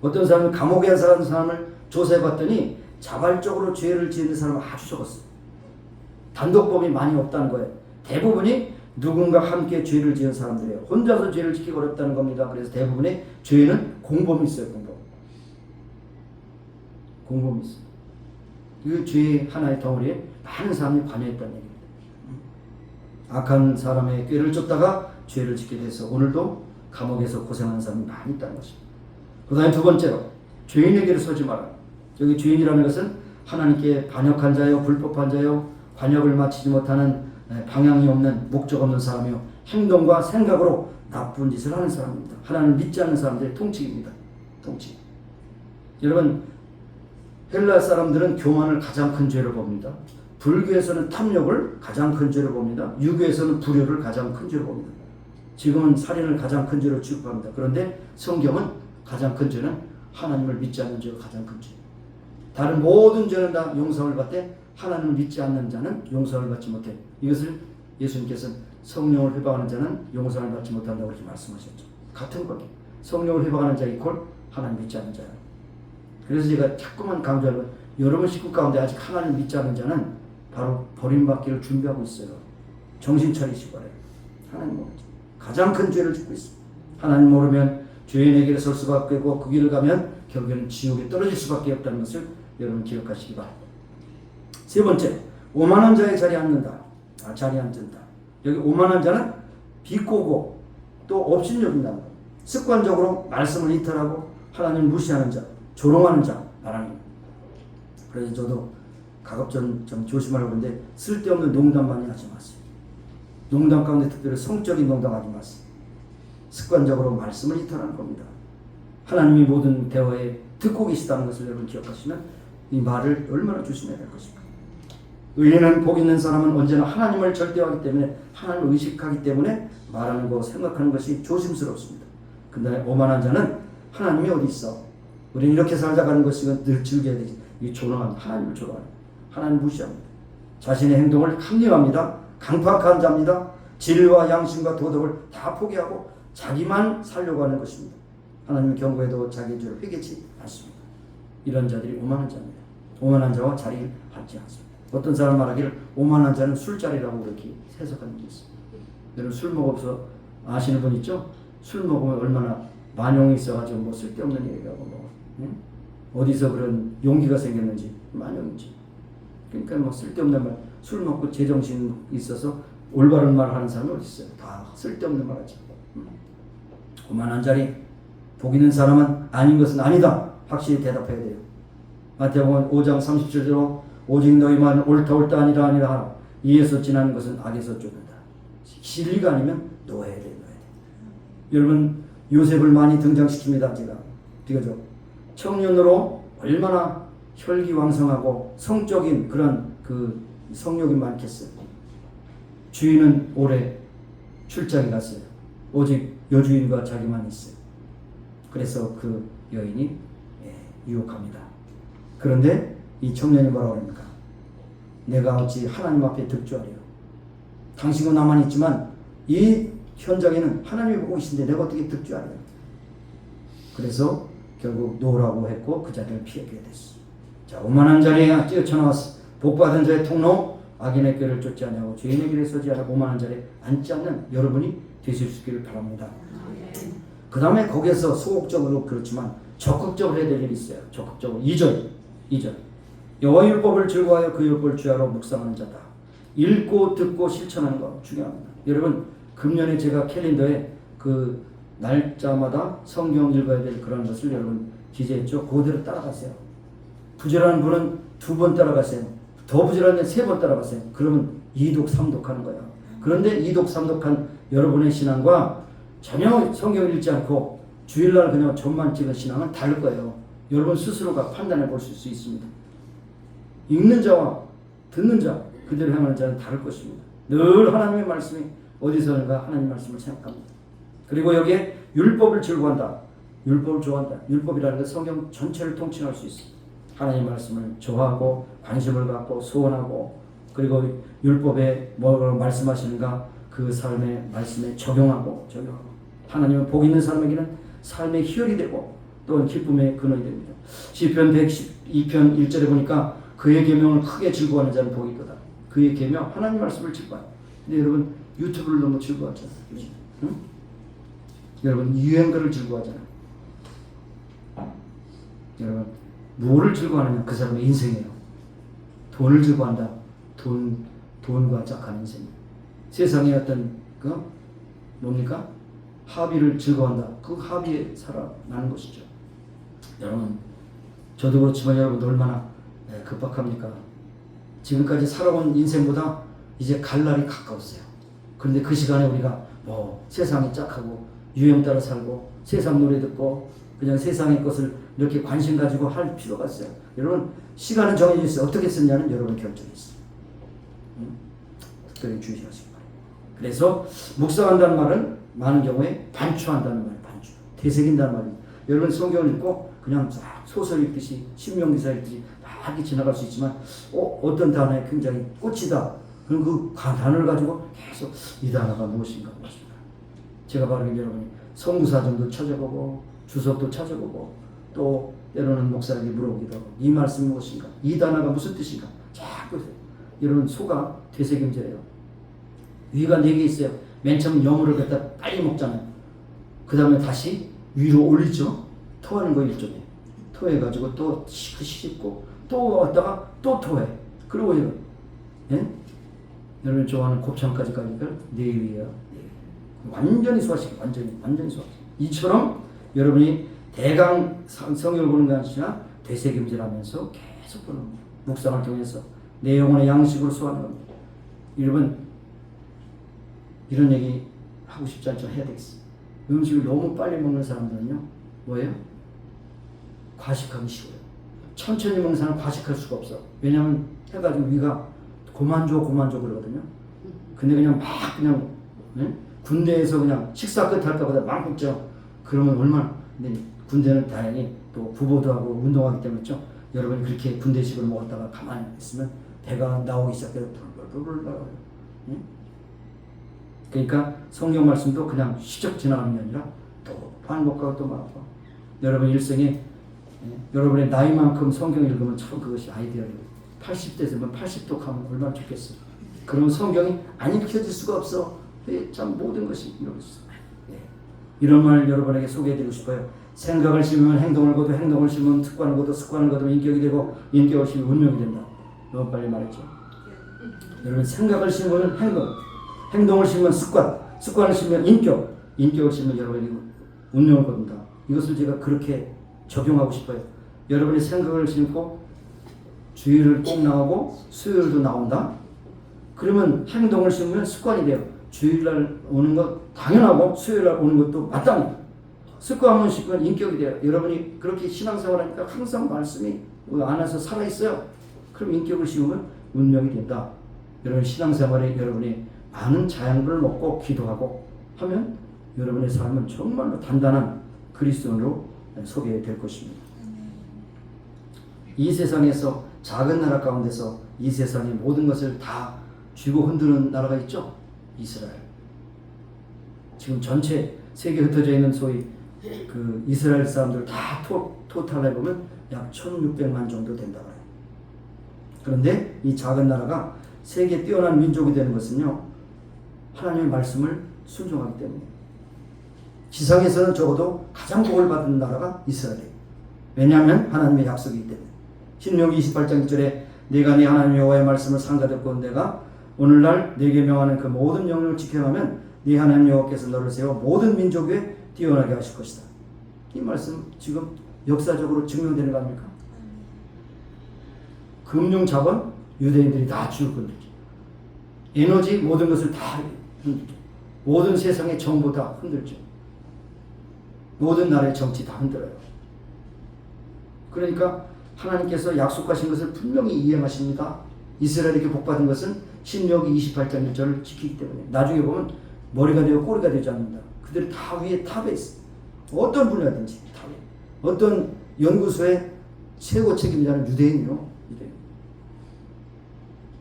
어떤 사람은 감옥에 사는 사람을 조사해봤더니 자발적으로 죄를 지은 사람은 아주 적었어요. 단독범이 많이 없다는 거예요. 대부분이 누군가 함께 죄를 지은 사람들이에요. 혼자서 죄를 지키기 어렵다는 겁니다. 그래서 대부분의 죄는 공범이 있어요. 공범이 있어요. 이 죄의 하나의 덩어리에 많은 사람이 관여했다는 얘기입니다. 악한 사람의 꾀를 쫓다가 죄를 짓게 돼서 오늘도 감옥에서 고생하는 사람이 많이 있다는 것입니다. 그 다음에 두 번째로 죄인에게로 서지 마라. 여기 죄인이라는 것은 하나님께 반역한 자요, 불법한 자요, 관역을 마치지 못하는 방향이 없는 목적 없는 사람이요, 행동과 생각으로 나쁜 짓을 하는 사람입니다. 하나님을 믿지 않는 사람들의 통칭입니다. 통칭. 여러분, 헬라 사람들은 교만을 가장 큰 죄로 봅니다. 불교에서는 탐욕을 가장 큰 죄로 봅니다. 유교에서는 불효를 가장 큰 죄로 봅니다. 지금은 살인을 가장 큰 죄로 취급합니다. 그런데 성경은 가장 큰 죄는 하나님을 믿지 않는 죄가 가장 큰 죄. 다른 모든 죄는 다 용서를 받되 하나님을 믿지 않는 자는 용서를 받지 못해. 이것을 예수님께서는 성령을 회방하는 자는 용서를 받지 못한다고 그렇게 말씀하셨죠. 같은 거예요. 성령을 회방하는 자 이퀄 하나님 믿지 않는 자예요. 그래서 제가 자꾸만 강조하는 거예요. 여러분 식구 가운데 아직 하나님을 믿지 않는 자는 바로 버림받기를 준비하고 있어요. 정신 차리시기 바라요. 하나님 모르죠. 가장 큰 죄를 짓고 있습니다. 하나님 모르면 죄인의 길에 설 수밖에 없고 그 길을 가면 결국에는 지옥에 떨어질 수밖에 없다는 것을 여러분 기억하시기 바랍니다. 세 번째, 오만한 자의 자리에 앉는다. 자리에 앉는다. 여기 오만한 자는 비꼬고 또 업신여긴다. 습관적으로 말씀을 이탈하고 하나님을 무시하는 자, 조롱하는 자 말하는 거예요. 그래서 저도 가급적 좀 조심하려고 하는데 쓸데없는 농담 많이 하지 마세요. 농담 가운데 특별히 성적인 농담하지 마세요. 습관적으로 말씀을 이탈하는 겁니다. 하나님이 모든 대화에 듣고 계시다는 것을 여러분 기억하시면 이 말을 얼마나 조심해야 될 것입니까? 의인은 복 있는 사람은 언제나 하나님을 절대하기 때문에 하나님을 의식하기 때문에 말하는 거 생각하는 것이 조심스럽습니다. 근데 오만한 자는 하나님이 어디 있어? 우리는 이렇게 살아가는 것이 늘 즐겨야 되지. 이 조롱합니다. 하나님을 조롱합니다. 하나님 무시합니다. 자신의 행동을 합리화합니다. 강팍한 자입니다. 진리와 양심과 도덕을 다 포기하고 자기만 살려고 하는 것입니다. 하나님 경고에도 자기의 죄를 회개치 않습니다. 이런 자들이 오만한 자입니다. 오만한 자와 자리를 받지 않습니다. 어떤 사람 말하기를 오만한 자는 술자리라고 그렇게 해석하는 게 있습니다. 여러분 술 먹어서 아시는 분 있죠? 술 먹으면 얼마나 만용이 있어가지고 뭐 쓸데없는 얘기하고 뭐 어디서 그런 용기가 생겼는지 만용이지. 그러니까 뭐 쓸데없는 말, 술 먹고 제정신 있어서 올바른 말을 하는 사람이 어디 있어요? 다 쓸데없는 말 하지. 오만한 자리, 복 있는 사람은 아닌 것은 아니다. 확실히 대답해야 돼요. 마태복음 5장 37절로 오직 너희만 옳다 아니라 하라. 이에서 지나는 것은 악에서 쫓는다. 진리가 아니면 놓아야 돼. 여러분 요셉을 많이 등장시킵니다. 제가 비교적 청년으로 얼마나 혈기왕성하고 성적인 그런 그 성욕이 많겠어요. 주인은 오래 출장에 갔어요. 오직 여주인과 자기만 있어요. 그래서 그 여인이 유혹합니다. 그런데 이 청년이 뭐라고 합니까? 내가 어찌 하나님 앞에 득주하리요. 당신과 나만 있지만 이 현장에는 하나님이 보고 계신데 내가 어떻게 득주하리요. 그래서 결국 놓으라고 했고 그 자리를 피하게 됐어. 자, 오만한 자리에 뛰어쳐나왔어. 복받은 자의 통로, 악인의 꾀를 쫓지 않냐고 죄인의 길에 서지 않아 오만한 자리에 앉지 않는 여러분이 되실 수 있기를 바랍니다. 그 다음에 거기에서 소극적으로 그렇지만 적극적으로 해야 될 일이 있어요. 적극적으로 2절 여호와 율법을 즐거워하여 그 율법을 주야로 묵상하는 자다. 읽고 듣고 실천하는 거 중요합니다. 여러분 금년에 제가 캘린더에 그 날짜마다 성경 읽어야 될 그런 것을 여러분 기재했죠. 그대로 따라가세요. 부지런한 분은 2번 따라가세요. 더 부지런한 분 3번 따라가세요. 그러면 2독 3독 하는 거예요. 그런데 2독 3독한 여러분의 신앙과 전혀 성경 읽지 않고 주일날 그냥 점만 찍은 신앙은 다를 거예요. 여러분 스스로가 판단해 볼 수 있습니다. 읽는 자와 듣는 자, 그대로 행하는 자는 다를 것입니다. 늘 하나님의 말씀이 어디서는가 하나님 말씀을 생각합니다. 그리고 여기에 율법을 즐거워한다. 율법을 좋아한다. 율법이라는 것 성경 전체를 통칭할 수 있습니다. 하나님 말씀을 좋아하고 관심을 갖고 소원하고 그리고 율법에 뭐라고 말씀하시는가 그 삶의 말씀에 적용하고 하나님은 복 있는 사람에게는 삶의 희열이 되고 또한 기쁨의 근원이 됩니다. 시편 112편 1절에 보니까 그의 계명을 크게 즐거워하는 자는 복이 있도다. 그의 계명 하나님 말씀을 즐거워해요. 근데 여러분 유튜브를 너무 즐거워하잖아요. 응? 여러분 유행가를 즐거워하잖아요. 여러분 뭐를 즐거워하느냐 그 사람의 인생이에요. 돈을 즐거워한다. 돈과 짝한 인생. 세상에 어떤 그 뭡니까? 합의를 즐거워한다. 그 합의에 살아나는 것이죠. 여러분 저도 그렇지만 여러분도 얼마나 급박합니까? 지금까지 살아온 인생보다 이제 갈 날이 가까웠어요. 그런데 그 시간에 우리가 뭐 세상이 짝하고 유행 따라 살고 세상 노래 듣고 그냥 세상의 것을 이렇게 관심 가지고 할 필요가 있어요. 여러분 시간은 정해져 있어요. 어떻게 쓰냐는 여러분 결정이 있어요. 특별히 주의하시기 바랍니다. 그래서 묵상한다는 말은 많은 경우에 반추한다는 말이에요. 반추. 되새긴다는 말입니다. 여러분 성경을 읽고 그냥 쫙 소설 읽듯이 신명기사 읽듯이 다 이렇게 지나갈 수 있지만 어떤 단어에 굉장히 꽂히다. 그럼 그 단어를 가지고 계속 이 단어가 무엇인가 무엇인가. 제가 바로 여러분이 성구사전도 찾아보고 주석도 찾아보고 또 때로는 목사에게 물어보기도 하고 이 말씀이 무엇인가, 이 단어가 무슨 뜻인가 자꾸 여러분 소가 되새김질해요. 위가 4개 있어요. 맨 처음 여물을 갖다 빨리 먹잖아요. 그 다음에 다시 위로 올리죠. 토하는 거 일종에 토해가지고 또 씻고 또 왔다가 또 토해. 그리고 이거 여러분 좋아하는 곱창까지 가니까 4위예요. 완전히 소화시켜. 완전히 소화. 이처럼 여러분이 대강 성경을 보는 게 아니라 되새김질하면서 계속 보는 묵상을 통해서 내 영혼의 양식으로 소화하는 겁니다. 여러분 이런 얘기 하고 싶지 않지만 해야 되겠어요. 음식을 너무 빨리 먹는 사람들은요 뭐예요? 과식하기 쉬워요. 천천히 먹는 사람은 과식할 수가 없어. 왜냐하면 해가지고 위가 고만줘 그러거든요. 근데 그냥 막 그냥 군대에서 그냥 식사 끝 할까 보다 막 먹죠. 그러면 얼마나. 근데 군대는 다행히 또 구보도 하고 운동하기 때문에죠. 여러분이 그렇게 군대식으로 먹었다가 가만히 있으면 배가 나오기 시작해서 불불불 나와요. 그러니까 성경 말씀도 그냥 휘적 지나가는 게 아니라 또 반복하고 또 말하고 여러분 일생에 여러분의 나이만큼 성경 읽으면 참 그것이 아이디어예요. 80대 되면 80도 가면 얼마나 좋겠어요. 그러면 성경이 안 읽혀질 수가 없어. 참 모든 것이 이러고 있어요. 이런 말 여러분에게 소개해드리고 싶어요. 생각을 심으면 행동을 거두, 행동을 심으면 습관을 거두, 습관을 거두면 인격이 되고, 인격을 심으면 운명이 된다. 너무 빨리 말했죠. 여러분 생각을 심으면 행동, 행동을 심으면 습관, 습관을 심으면 인격, 인격을 심으면 여러분이 운명을 거둔다. 이것을 제가 그렇게 적용하고 싶어요. 여러분이 생각을 심고 주일을 꼭 나오고 수요일도 나온다. 그러면 행동을 심으면 습관이 돼요. 주일날 오는 것 당연하고 수요일날 오는 것도 마땅해. 습관 한번 심으면 인격이 돼요. 여러분이 그렇게 신앙생활하니까 항상 말씀이 안에서 살아있어요. 그럼 인격을 심으면 운명이 된다. 여러분 신앙생활에 여러분이 많은 자양분을 먹고 기도하고 하면 여러분의 삶은 정말로 단단한 그리스도인으로 소개될 것입니다. 이 세상에서 작은 나라 가운데서 이 세상의 모든 것을 다 쥐고 흔드는 나라가 있죠. 이스라엘. 지금 전체 세계에 흩어져 있는 소위 그 이스라엘 사람들 다 토탈해 보면 약 1600만 정도 된다고 해요. 그런데 이 작은 나라가 세계 뛰어난 민족이 되는 것은요, 하나님의 말씀을 순종하기 때문에. 지상에서는 적어도 가장 복을 받은 나라가 이스라엘이에요. 왜냐하면 하나님의 약속이기 때문에. 신명기 28장 1절에 내가 네 하나님 여호와의 말씀을 상가듣고 내가 오늘날 네게 명하는 그 모든 명령을 지켜가면 네 하나님 여호와께서 너를 세워 모든 민족 위에 뛰어나게 하실 것이다. 이 말씀 지금 역사적으로 증명되는 거 아닙니까? 금융 자본 유대인들이 다 쥐고 흔들죠. 에너지 모든 것을 다 흔들죠. 모든 세상의 정보 다 흔들죠. 모든 나라의 정치 다 흔들어요. 그러니까 하나님께서 약속하신 것을 분명히 이행하십니다. 이스라엘에게 복받은 것은 신명기 28장 1절을 지키기 때문에 나중에 보면 머리가 되어 꼬리가 되지 않는다. 그들이 다 위에 탑에 있어. 어떤 분야든지 탑에. 어떤 연구소의 최고 책임자는 유대인이요. 유대인.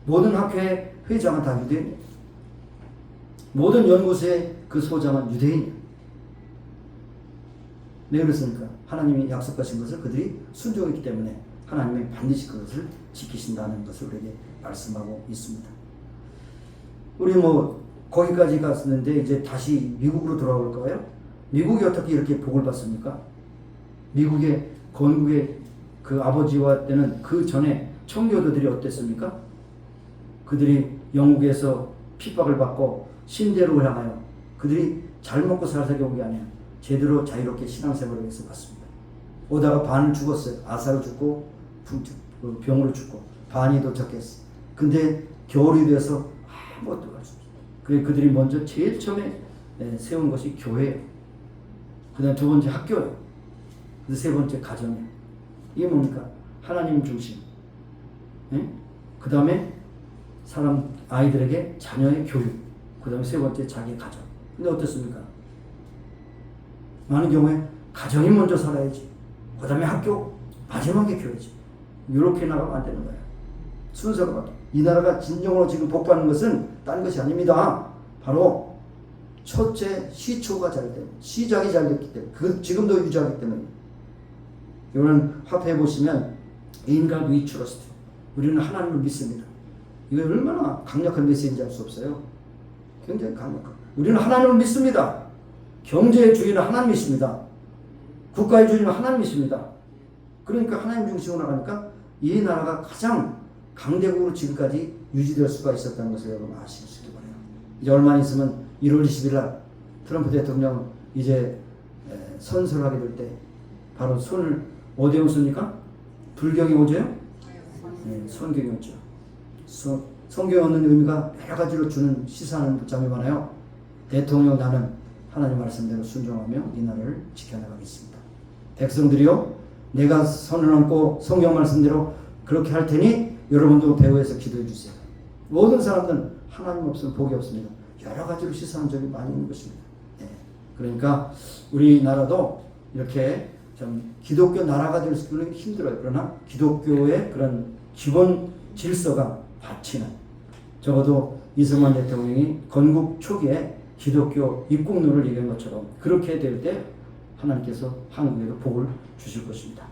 모든 학회의 회장은 다 유대인이에요. 모든 연구소의 그 소장은 유대인이에요. 왜 그렇습니까? 하나님이 약속하신 것을 그들이 순종했기 때문에 하나님이 반드시 그것을 지키신다는 것을 우리에게 말씀하고 있습니다. 우리 거기까지 갔었는데 이제 다시 미국으로 돌아올 거예요. 미국이 어떻게 이렇게 복을 받습니까? 미국의 건국의 그 아버지와 때는 그 전에 청교도들이 어땠습니까? 그들이 영국에서 핍박을 받고 신대로 향하여 그들이 잘 먹고 살살게 온 게 아니에요. 제대로 자유롭게 신앙생활을 해서 갔습니다. 오다가 반은 죽었어요. 아사로 죽고 그 병으로 죽고 반이 도착했어. 근데 겨울이 돼서 아무것도 할 수 없어. 그래 그들이 먼저 제일 처음에 세운 것이 교회예요. 그다음 두 번째 학교예요. 세 번째 가정이에요. 이게 뭡니까? 하나님 중심. 그 다음에 사람 아이들에게 자녀의 교육. 그 다음에 세 번째 자기 가정. 근데 어떻습니까? 많은 경우에 가정이 먼저 살아야지. 그 다음에 학교, 마지막에 교회지. 이렇게 나가면 안 되는 거예요. 순서가 바뀌어. 이 나라가 진정으로 지금 복받는 것은 딴 것이 아닙니다. 바로 첫째 시초가 잘 되고 시작이 잘 됐기 때문에 지금도 유지하기 때문에 이거는 화폐에 보시면 In God we trust. 우리는 하나님을 믿습니다. 이거 얼마나 강력한 메시지인지 알 수 없어요. 굉장히 강력한. 우리는 하나님을 믿습니다. 경제의 주인은 하나님이십니다. 국가의 주인은 하나님이십니다. 그러니까 하나님 중심으로 나가니까 이 나라가 가장 강대국으로 지금까지 유지될 수가 있었다는 것을 여러분 아시기 바라요. 이제 얼마 있으면 1월 20일 날 트럼프 대통령 이제 선서를 하게 될 때 바로 손을 어디에 얹습니까? 불경이 오죠요? 네, 성경이 얹죠. 성경에 얻는 의미가 여러 가지로 주는 시사하는 복잡이 많아요. 대통령 나는 하나님 말씀대로 순종하며 이 나라를 지켜나가겠습니다. 백성들이요, 내가 선을 얹고 성경 말씀대로 그렇게 할 테니 여러분도 배후에서 기도해 주세요. 모든 사람들은 하나님 없으면 복이 없습니다. 여러 가지로 시사한 적이 많이 있는 것입니다. 네. 그러니까 우리나라도 이렇게 좀 기독교 나라가 될 수 있는 힘들어요. 그러나 기독교의 그런 기본 질서가 받치는, 적어도 이승만 대통령이 건국 초기에 기독교 입국론을 얘기한 것처럼 그렇게 될 때 하나님께서 한국에도 복을 주실 것입니다.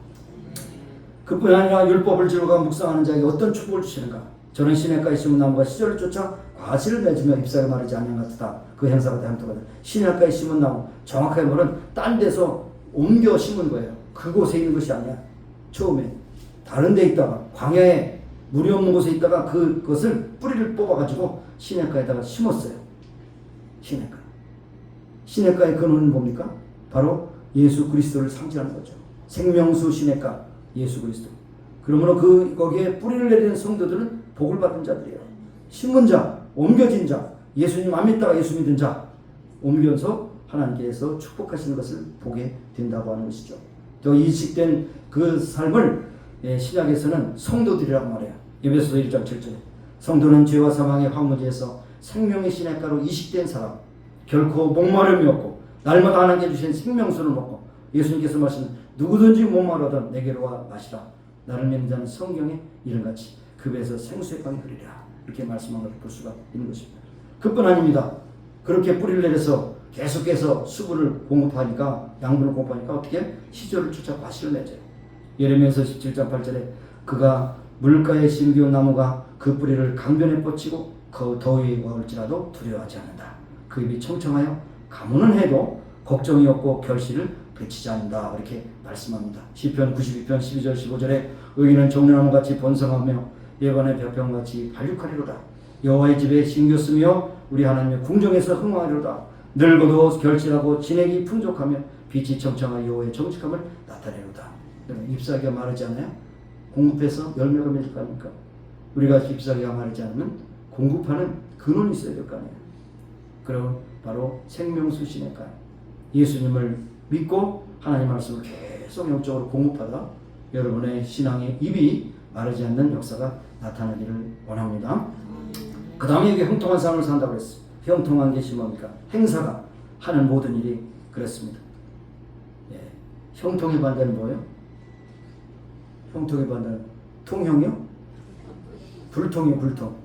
그뿐 아니라 율법을 지루가 묵상하는 자에게 어떤 축복을 주시는가? 저는 시냇가에 심은 나무가 시절을 쫓아 과실을 맺으며 잎사가 마르지 않는 것 같다. 그 행사가 대한토거든. 시냇가에 심은 나무, 정확하게 말하면 딴 데서 옮겨 심은 거예요. 그곳에 있는 것이 아니야. 처음에 다른 데 있다가 광야에 물이 없는 곳에 있다가 그것을 뿌리를 뽑아가지고 시냇가에다가 심었어요. 시냇가의 근원은 뭡니까? 바로 예수 그리스도를 상징하는 거죠. 생명수 시냇가 예수 그리스도. 그러므로 거기에 뿌리를 내리는 성도들은 복을 받은 자들이에요. 심은 자, 옮겨진 자, 예수님 안 믿다가 예수 믿은 자, 옮겨서 하나님께서 축복하시는 것을 보게 된다고 하는 것이죠. 또 이식된 그 삶을 신약에서는 성도들이라고 말해요. 에베소서 1장 7절에 성도는 죄와 사망의 황무지에서 생명의 시냇가로 이식된 사람, 결코 목마름이 없고 날마다 하나님께 주신 생명수를 먹고 예수님께서 말씀하신 누구든지 목마르든 내게로 와 마시라. 나를 믿는 자는 성경에 이른같이 그 배에서 생수의 강이 흐르리라. 이렇게 말씀한 것을 볼 수가 있는 것입니다. 그뿐 아닙니다. 그렇게 뿌리를 내려서 계속해서 수분을 공급하니까, 양분을 공급하니까 어떻게? 시절을 쫓아 과실을 맺어요. 예레미야서 17장 8절에 그가 물가에 심기운 나무가 그 뿌리를 강변에 뻗치고 그 더위가 올지라도 두려워하지 않는다. 그 입이 청청하여 가무는 해도 걱정이 없고 결실을 그치지 않는다. 이렇게 말씀합니다. 시편 92편 12절 15절에 의인은 종려나무같이 번성하며 예반의 벼평같이 발육하리로다. 여호와의 집에 심겼으며 우리 하나님의 궁정에서 흥황하리로다. 늙어도 결실하고 진액이 풍족하며 빛이 청청하여 여호와의 정직함을 나타내리로다. 잎사귀가 마르지 않아요? 공급해서 열매가 맺을 거 아닙니까? 우리가 잎사귀가 마르지 않으면 공급하는 근원이 있어야 될 거 아니에요. 그럼 바로 생명수 시냇가, 예수님을 믿고 하나님 말씀을 계속 영적으로 공급하다 여러분의 신앙의 입이 마르지 않는 역사가 나타나기를 원합니다. 그 다음에 여기 형통한 삶을 산다고 그랬어요. 형통한 것이 뭡니까? 행사가 하는 모든 일이 그랬습니다. 예. 형통의 반대는 뭐예요? 형통의 반대는 통형이요? 불통이요, 불통.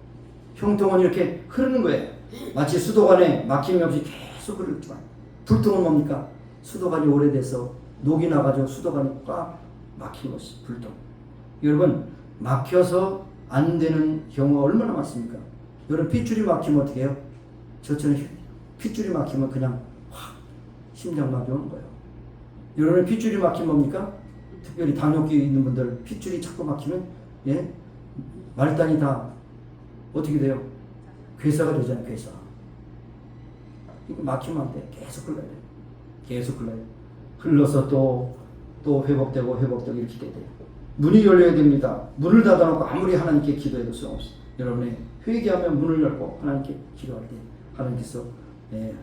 형통은 이렇게 흐르는 거예요. 마치 수도관에 막힘이 없이 계속 흐르지만, 불통은 뭡니까? 수도관이 오래돼서 녹이 나가지고 수도관이 꽉 막힌 것이 불통. 여러분, 막혀서 안 되는 경우가 얼마나 많습니까? 여러분, 핏줄이 막히면 어떻게 해요? 저처럼 핏줄이 막히면 그냥 확 심장마비 오는 거예요. 여러분, 핏줄이 막히면 뭡니까? 특별히 당뇨기 있는 분들 핏줄이 자꾸 막히면 말단이 다 어떻게 돼요? 괴사가 되잖아요. 괴사. 이거 막히면 안 돼. 계속 흘러야 돼. 계속 흘러요. 흘러서 또 회복되고 이렇게 돼요. 문이 열려야 됩니다. 문을 닫아놓고 아무리 하나님께 기도해도 소용없어요. 여러분이 회개하면 문을 열고 하나님께 기도할 때 하나님께서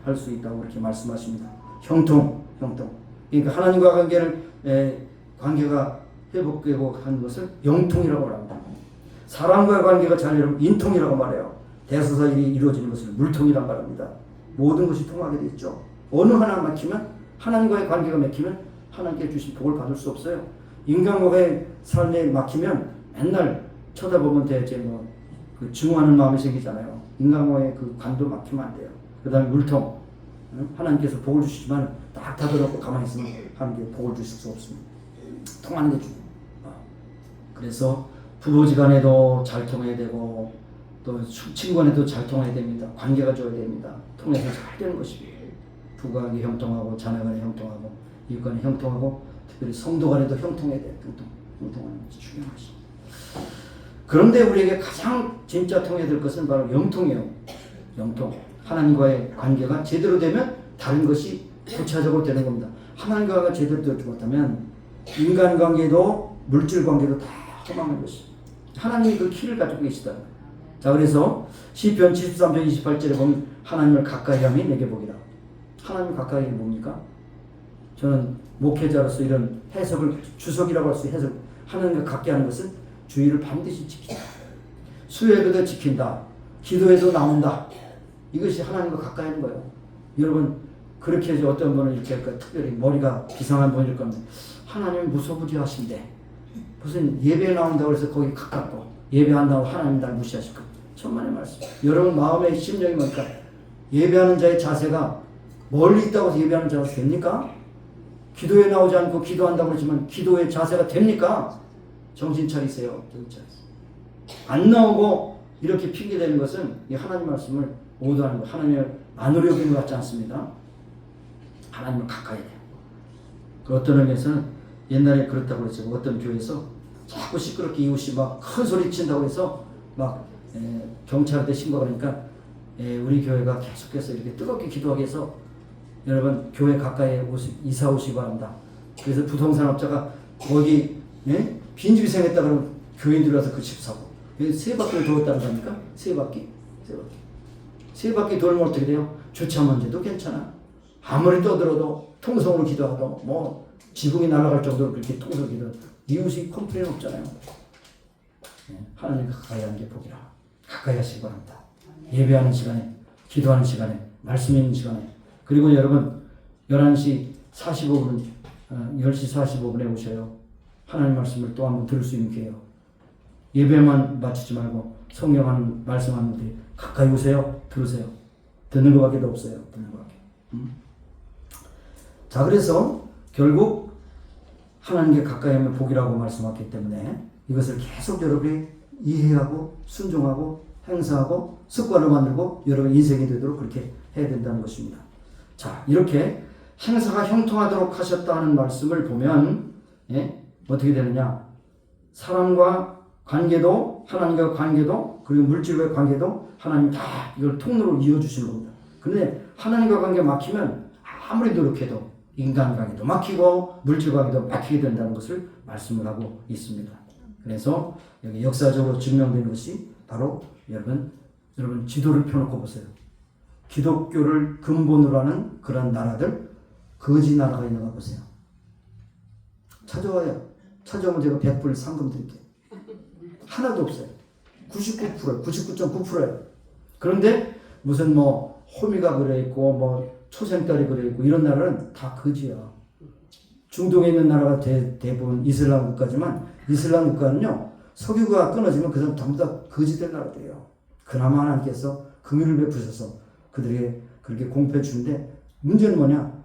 할 수 있다고 그렇게 말씀하십니다. 형통. 그러니까 하나님과 관계가 회복되고 하는 것을 영통이라고 합니다. 사람과의 관계가 잘 이루어지면 인통이라고 말해요. 대소사일이 이루어지는 것을 물통이라고 말합니다. 모든 것이 통하게 되어 있죠. 어느 하나 막히면, 하나님과의 관계가 막히면 하나님께 주신 복을 받을 수 없어요. 인간과의 삶에 막히면 맨날 쳐다보면 대체 그 증오하는 마음이 생기잖아요. 인간과의 그 관도 막히면 안 돼요. 그 다음에 물통. 하나님께서 복을 주시지만 딱 닫아놓고 가만히 있으면 하나님께 복을 주실 수 없습니다. 통하는 게 중요해요. 그래서 부부지간에도 잘 통해야 되고 또 친구간에도 잘 통해야 됩니다. 관계가 좋아야 됩니다. 통해서 잘 되는 것입니다. 부부간에 형통하고 자매간에 형통하고 이웃간에 형통하고 특별히 성도 간에도 형통해야 돼요. 형통하는 것이 중요한 것입니다. 그런데 우리에게 가장 진짜 통해야 될 것은 바로 영통이에요. 영통. 하나님과의 관계가 제대로 되면 다른 것이 부차적으로 되는 겁니다. 하나님과 제대로 되지 못하면 인간관계도 물질관계도 다 허망한 것입니다. 하나님이 그 키를 가지고 계시다. 자, 그래서 시편 73편 28절에 보면 하나님을 가까이 함이 내게 복이라. 하나님을 가까이 함이 뭡니까? 저는 목회자로서 이런 해석을 주석이라고 할 수 있는 해석, 하나님과 가까이 하는 것은 주의를 반드시 지킨다. 수요예배도 지킨다. 기도에도 나온다. 이것이 하나님과 가까이 하는 거예요. 여러분, 그렇게 해서 어떤 분은 이렇게 특별히 머리가 비상한 분일 겁니다. 하나님 무소부지하신데 무슨 예배에 나온다고 해서 거기 가깝고 예배 안 나오고 하나님 날 무시하실 거. 천만의 말씀. 여러분 마음의 심령이 뭘까? 예배하는 자의 자세가 멀리 있다고 해서 예배하는 자가 됩니까? 기도에 나오지 않고 기도한다고 그러지만 기도의 자세가 됩니까? 정신 차리세요. 정신 차리세요. 안 나오고 이렇게 핑계대는 것은 이 하나님 말씀을 오도하는 것, 하나님을 안 어려운 것 같지 않습니다. 하나님을 가까이 돼요. 그 어떤 의미에서는 옛날에 그렇다고 그랬죠. 어떤 교회에서 자꾸 시끄럽게 이웃이 막 큰 소리 친다고 해서 막 경찰한테 신고가 그러니까 우리 교회가 계속해서 이렇게 뜨겁게 기도하게 해서 여러분 교회 가까이 이사 오시기 바랍니다. 그래서 부동산 업자가 거기 빈집이 생겼다 그러면 교인들이 와서 그 집 사고 세 바퀴를 돌았다는 겁니까? 세 바퀴 돌면 어떻게 돼요? 주차 문제도 괜찮아. 아무리 떠들어도 통성으로 기도하도 뭐 지붕이 날아갈 정도로 그렇게 통성 기도 이웃이 컴플레인 없잖아요. 하나님 가까이 하는 게 복이라. 가까이 하시기 바랍니다. 예배하는 시간에, 기도하는 시간에, 말씀 있는 시간에. 그리고 여러분 11시 45분, 10시 45분에 오셔요. 하나님 말씀을 또 한번 들을 수 있는 기회예요. 예배만 맞추지 말고 성경하는 말씀하는 분들이 가까이 오세요. 들으세요. 듣는 것밖에 없어요. 듣는 것밖에. 자, 그래서 결국 하나님께 가까이 하면 복이라고 말씀하기 때문에 이것을 계속 여러분이 이해하고 순종하고 행사하고 습관을 만들고 여러분 인생이 되도록 그렇게 해야 된다는 것입니다. 자, 이렇게 행사가 형통하도록 하셨다는 말씀을 보면 어떻게 되느냐? 사람과 관계도 하나님과 관계도 그리고 물질과의 관계도 하나님 다 이걸 통로로 이어주시는 겁니다. 그런데 하나님과 관계 막히면 아무리 노력해도 인간관계도 막히고 물질관계도 막히게 된다는 것을 말씀을 하고 있습니다. 그래서 여기 역사적으로 증명된 것이 바로 여러분 지도를 펴놓고 보세요. 기독교를 근본으로 하는 그런 나라들 거지 나라가 있는가 보세요. 찾아와요. 찾아오면 제가 100불 상금 드릴게요. 하나도 없어요. 99.9%예요. 그런데 무슨 뭐 호미가 그려있고 뭐 초생딸이 그려있고 이런 나라는 다 거지야. 중동에 있는 나라가 대부분 이슬람 국가지만 이슬람 국가는요 석유가 끊어지면 그 사람 전부 다 거지될 나라들이에요. 그나마 하나님께서 긍휼을 베푸셔서 그들에게 그렇게 공패 주는데 문제는 뭐냐?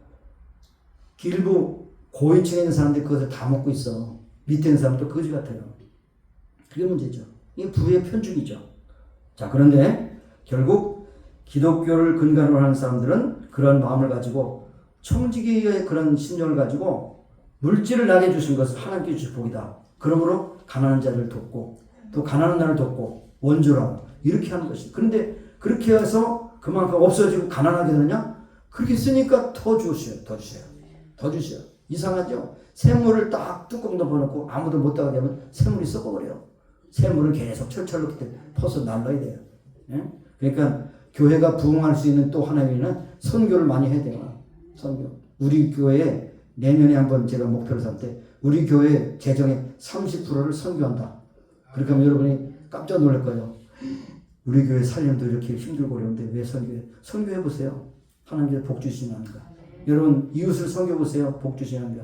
일부 고위층에 있는 사람들이 그것을 다 먹고 있어. 밑에 있는 사람도 거지 같아요. 그게 문제죠. 이게 부의 편중이죠. 자, 그런데 결국 기독교를 근간으로 하는 사람들은 그런 마음을 가지고 청지기의 그런 신념을 가지고 물질을 나게 주신 것을 하나님께 주신 복이다. 그러므로 가난한 자를 돕고 또 가난한 나를 돕고 원조라 이렇게 하는 것이. 그런데 그렇게 해서 그만큼 없어지고 가난하게 되느냐? 그렇게 쓰니까 더 주셔요. 더 주셔요. 이상하죠? 샘물을 딱 뚜껑 덮어놓고 아무도 못 나가게 하면 샘물이 썩어버려요. 샘물은 계속 철철 넣기 때문에 퍼서 날라야 돼요. 예? 그러니까 교회가 부흥할 수 있는 또 하나의 의미는 선교를 많이 해야 돼요. 선교. 우리 교회에 내년에 한번 제가 목표를 삼을 때 우리 교회 재정의 30%를 선교한다. 그렇게 하면 여러분이 깜짝 놀랄 거예요. 우리 교회 살림도 이렇게 힘들고 어려운데 왜 선교해? 선교해 보세요. 하나님께서 복 주시는가. 여러분 이웃을 섬겨 보세요. 복 주시는가.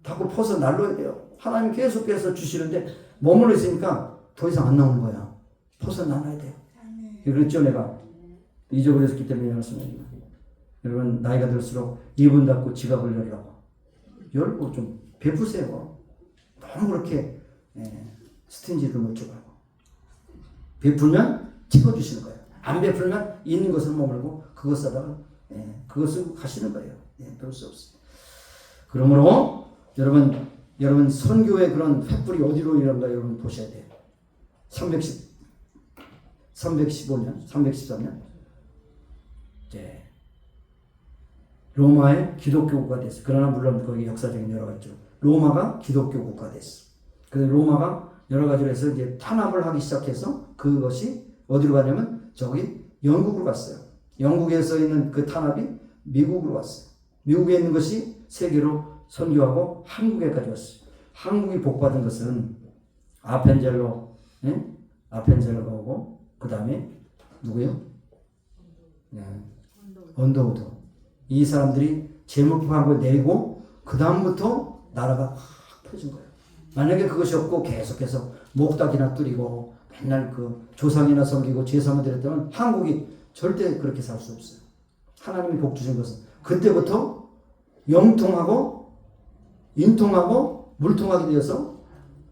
자꾸 퍼서 날려야 돼요. 하나님 계속해서 주시는데 머물러 있으니까 더 이상 안 나오는 거야. 퍼서 나눠야 돼요. 그랬죠 내가. 잊어버렸기 때문에 말씀드립니다. 여러분 나이가 들수록 입은 닫고 지갑을 열라고. 열고 좀 베푸세요. 너무 그렇게 스tin지도 놓쳐가고. 베풀면 찍어주시는 거예요. 안 베풀면 있는 것을 머물고 그것 사다가 그것을 가시는 거예요. 그럴 수 없어요. 그러므로 여러분 선교의 그런 횃불이 어디로 일어난가 여러분 보셔야 돼요. 315년, 313년 이제 로마의 기독교 국가가 됐어요. 그러나 물론 거기 역사적인 여러 가지 있죠. 로마가 기독교 국가가 됐어. 그래서 로마가 여러 가지로 해서 이제 탄압을 하기 시작해서 그것이 어디로 가냐면 저기 영국으로 갔어요. 영국에서 있는 그 탄압이 미국으로 왔어요. 미국에 있는 것이 세계로 선교하고 한국에까지 왔어요. 한국이 복받은 것은 아펜젤로, 아펜젤로가 오고 그 다음에 누구요? 언더우드. 이 사람들이 재물포함을 내고 그 다음부터 나라가 확 펴진 거예요. 만약에 그것이 없고 계속해서 목닥이나 뚫리고 맨날 그 조상이나 섬기고 제사만 드렸다면 한국이 절대 그렇게 살 수 없어요. 하나님이 복 주신 것은 그때부터 영통하고 인통하고 물통하게 되어서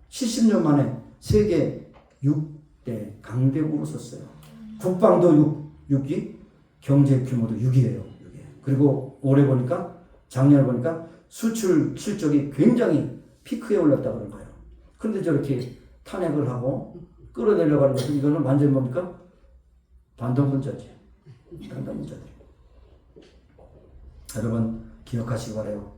70년 만에 세계 6대 강대국으로 섰어요. 국방도 6위, 경제 규모도 6위예요. 그리고 올해 보니까 작년에 보니까 수출 실적이 굉장히 피크에 올랐다 그런 거예요. 그런데 저렇게 탄핵을 하고 끌어내려고 하는 것은 이거는 완전히 뭡니까? 반동문자지. 반동문자들. 여러분 기억하시기 바라요.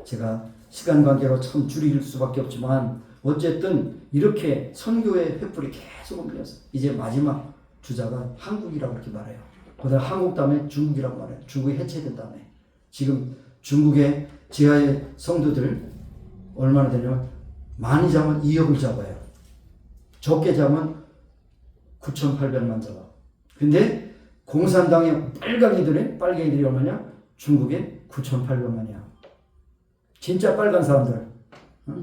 제가 시간 관계로 참 줄일 수밖에 없지만 어쨌든 이렇게 선교의 횃불이 계속 옮겨서 이제 마지막 주자가 한국이라고 그렇게 말해요. 그다음 한국 다음에 중국이라고 말해요. 중국이 해체된 다음에 지금 중국의 지하의 성도들 얼마나 되냐면 많이 잡으면 2억을 잡아요. 적게 잡으면 9,800만 잡아. 근데 공산당의 빨갱이들이 얼마냐? 중국에 9,800만이야. 진짜 빨간 사람들.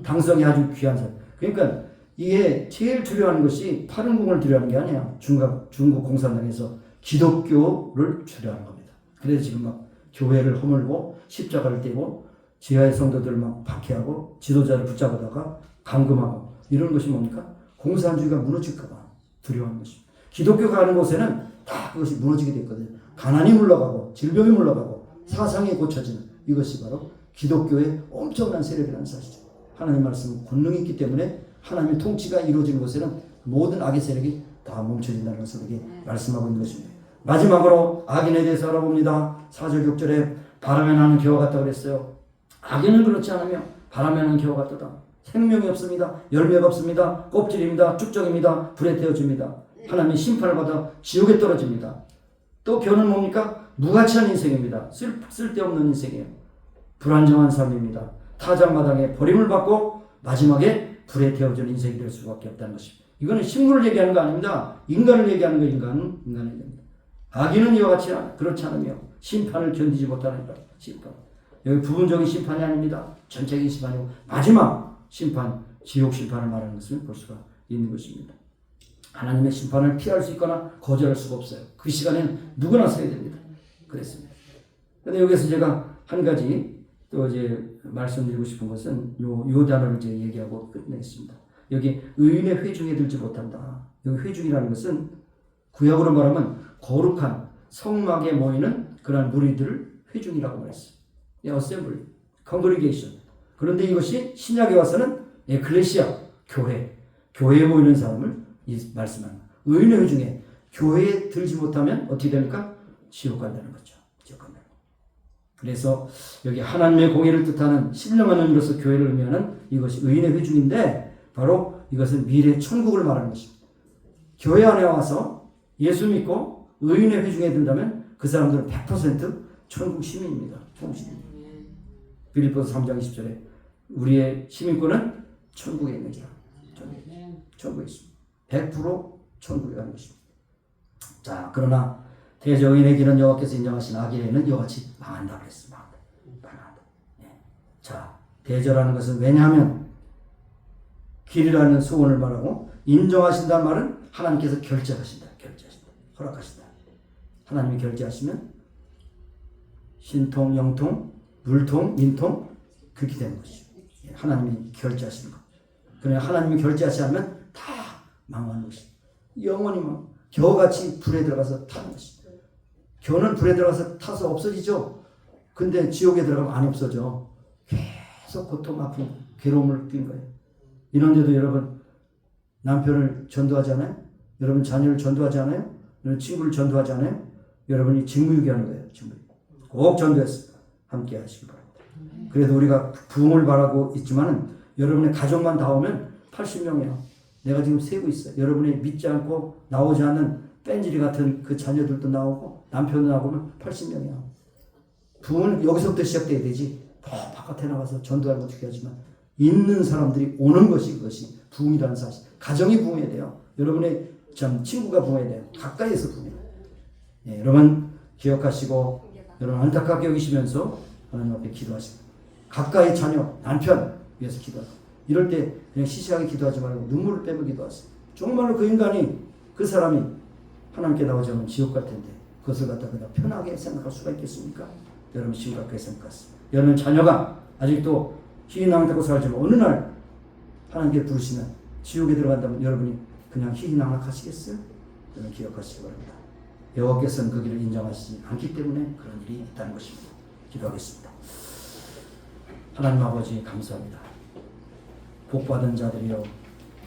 당성이 아주 귀한 사람. 그러니까 이게 제일 두려워하는 것이 파른궁을 두려워하는 게 아니야. 중국 공산당에서 기독교를 두려워하는 겁니다. 그래서 지금 막 교회를 허물고 십자가를 떼고 지하의 성도들을 막 박해하고 지도자를 붙잡아다가 감금하고 이런 것이 뭡니까? 공산주의가 무너질까봐 두려워하는 것입니다. 기독교가 가는 곳에는 다 그것이 무너지게 됐거든요. 가난이 물러가고 질병이 물러가고 사상이 고쳐지는 이것이 바로 기독교의 엄청난 세력이라는 사실이죠. 하나님 말씀은 권능이 있기 때문에 하나님의 통치가 이루어지는 곳에는 모든 악의 세력이 다 멈춰진다는 것을 이렇게 말씀하고 있는 것입니다. 마지막으로 악인에 대해서 알아봅니다. 4절 6절에 바람에 나는 겨와 같다고 그랬어요. 악인은 그렇지 않으며 바람에 나는 겨와 같도다. 생명이 없습니다. 열매가 없습니다. 껍질입니다. 쭉정입니다. 불에 태워집니다. 하나님의 심판을 받아 지옥에 떨어집니다. 또 겨는 뭡니까? 무가치한 인생입니다. 쓸데없는 인생이에요. 불안정한 삶입니다. 타작마당에 버림을 받고 마지막에 불에 태워지는 인생이 될 수밖에 없다는 것입니다. 이거는 식물을 얘기하는 거 아닙니다. 인간을 얘기하는 거 인간을 얘기합니다. 악인은 이와 같이 그렇지 않으며 심판을 견디지 못하니까 심판. 여기 부분적인 심판이 아닙니다. 전체적인 심판이고 마지막 심판, 지옥 심판을 말하는 것을 볼 수가 있는 것입니다. 하나님의 심판을 피할 수 있거나 거절할 수가 없어요. 그 시간에는 누구나 서야 됩니다. 그랬습니다. 그런데 여기서 제가 한 가지 또 이제 말씀드리고 싶은 것은 요 단어를 이제 얘기하고 끝내겠습니다. 여기 의인의 회중에 들지 못한다. 여기 회중이라는 것은 구약으로 말하면 거룩한 성막에 모이는 그러한 무리들을 회중이라고 말했어요. 어셈블리, 컨그리게이션. 그런데 이것이 신약에 와서는 에클레시아, 교회에 모이는 사람을 말씀하는 거예요. 의인의 회중에 교회에 들지 못하면 어떻게 됩니까? 지옥 간다는 거죠. 지옥 간다는 거. 그래서 여기 하나님의 공의를 뜻하는 신령한 의미로서 교회를 의미하는 이것이 의인의 회중인데 바로 이것은 미래 천국을 말하는 것입니다. 교회 안에 와서 예수 믿고 의인의 회중에 든다면 그 사람들은 100% 천국 시민입니다. 천국 시민. 빌립보서 3장 20절에 우리의 시민권은 천국에 있는 자. 천국에 있습니다. 100% 천국에 가는 것입니다. 자, 그러나 대저인의 길은 여호와께서 인정하신 악인의 길은 이와같이 망한다 그랬습니다. 망한다. 예. 자, 대저라는 것은 왜냐하면 길이라는 소원을 말하고 인정하신다는 말은 하나님께서 결제하신다. 허락하신다. 하나님이 결제하시면 신통, 영통, 물통, 민통 그렇게 되는 것이죠. 예. 하나님이 결제하시는 것. 그러나 하나님이 결제하지 않으면 다 망하는 것이죠. 영원히 겨우같이 불에 들어가서 타는 것이죠. 겨는 불에 들어가서 타서 없어지죠. 근데 지옥에 들어가면 안 없어져. 계속 고통, 아픔, 괴로움을 느끼는 거예요. 이런데도 여러분 남편을 전도하지 않아요? 여러분 자녀를 전도하지 않아요? 여러분 친구를 전도하지 않아요? 여러분이 직무유기하는 거예요. 꼭 전도해서 함께 하시기 바랍니다. 그래도 우리가 부흥을 바라고 있지만은 여러분의 가족만 다 오면 80명이에요. 내가 지금 세고 있어요. 여러분이 믿지 않고 나오지 않는 뺀질이 같은 그 자녀들도 나오고 남편도 나오면 80명이야. 부흥은 여기서부터 시작돼야 되지. 더 바깥에 나가서 전도하는 것도 중요하지만 있는 사람들이 오는 것이 그것이 부흥이라는 사실. 가정이 부흥해야 돼요. 여러분의 참 친구가 부흥해야 돼요. 가까이에서 부흥해야 돼요. 예, 여러분 기억하시고 여러분 안타깝게 여기시면서 하나님 앞에 기도하시고 가까이 자녀, 남편 위해서 기도하고 이럴 때 그냥 시시하게 기도하지 말고 눈물을 빼며 기도하세요. 정말로 그 인간이 그 사람이 하나님께 나오지 않으면 지옥 갈 텐데 그것을 갖다 그냥 편하게 생각할 수가 있겠습니까? 여러분 심각하게 생각하세요. 여러분 자녀가 아직도 희희낙낙하고 살지만 어느 날 하나님께 부르시면 지옥에 들어간다면 여러분이 그냥 희희낙낙하시겠어요? 여러분 기억하시기 바랍니다. 여호와께서는 그 길을 인정하시지 않기 때문에 그런 일이 있다는 것입니다. 기도하겠습니다. 하나님 아버지 감사합니다. 복받은 자들이여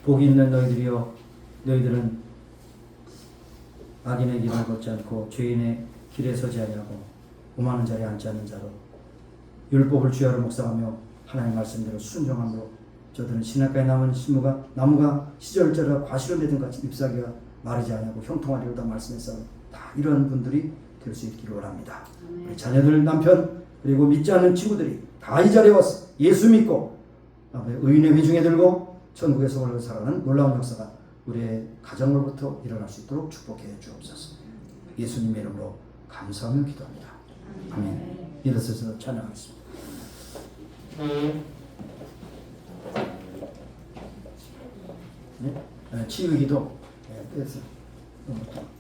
복이 있는 너희들이여 너희들은 악인의 길을 걷지 않고 죄인의 길에 서지 아니하고 오만한 자리에 앉지 않는 자로 율법을 주야로 묵상하며 하나님 말씀대로 순종함으로 저들은 시냇가에 남은 나무가 시절자라 과실을 맺은 같이 잎사귀가 마르지 아니하고 형통하리로다 말씀했어. 다 이런 분들이 될 수 있기를 원합니다. 우리 자녀들, 남편 그리고 믿지 않는 친구들이 다 이 자리에 와서 예수 믿고 의인의 회중에 들고 천국의 소원을 살아가는 놀라운 역사가 우리의 가정으로부터 일어날 수 있도록 축복해 주옵소서. 예수님의 이름으로 감사하며 기도합니다. 아멘. 일어서서 찬양하겠습니다. 네? 치유 기도. 그래서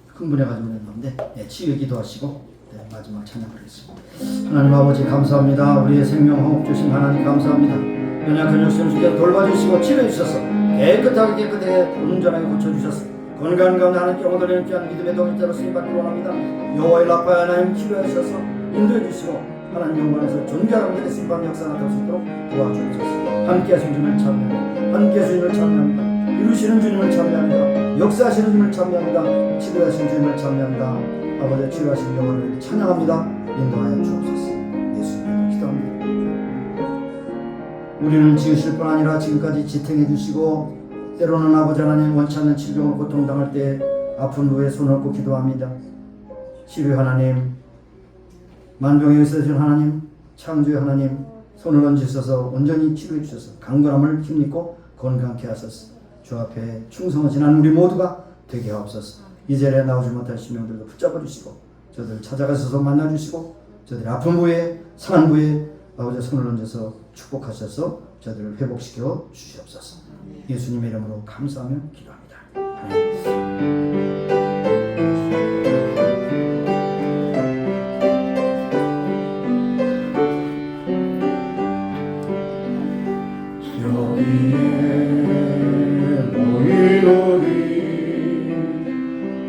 흥분해가지고 그랬는데 치유 기도하시고 마지막 찬양하겠습니다. 하나님 아버지 감사합니다. 우리의 생명 호흡 주신 하나님 감사합니다. 연약한 역선수께서 돌봐주시고 치료해주셔서 깨끗하게 온전하게 고쳐주셔서 건강한 가운데 하나님께 오늘의 귀한 믿음의 동역자로 쓰임받기를 원합니다. 여호와의 라파의 하나님 치료하셔서 인도해주시고 하나님 영광에서 존귀한 분들의 쓰임받는 역사가 나타날 수 있도록 도와주옵소서. 함께 하신 주님을 참여합니다. 함께 하신 주님을 참여합니다. 이루시는 주님을 참여합니다. 역사하시는 주님을 참여합니다. 치료하시는 주님을 참여합니다. 아버지 치료하신 영혼을 찬양합니다. 인도하여 주옵소서. 예수님으로 기도합니다. 우리는 지으실 뿐 아니라 지금까지 지탱해 주시고 때로는 아버지 하나님 원치 않는 질병을 고통당할 때 아픈 후에 손을 얹고 기도합니다. 치료 하나님, 만병의 의사신 하나님, 창조의 하나님, 손을 얹으셔서 온전히 치료해 주셔서 강건함을 힘입고 건강케 하소서. 주 앞에 충성을 지난 우리 모두가 되게 하옵소서. 이 자리에 나오지 못한 신명들도 붙잡아 주시고 저들 찾아가셔서 만나 주시고 저들의 아픈 부위에 상한 부위에 아버지 손을 얹어서 축복하셔서 저들을 회복시켜 주시옵소서. 예수님의 이름으로 감사하며 기도합니다. 아멘.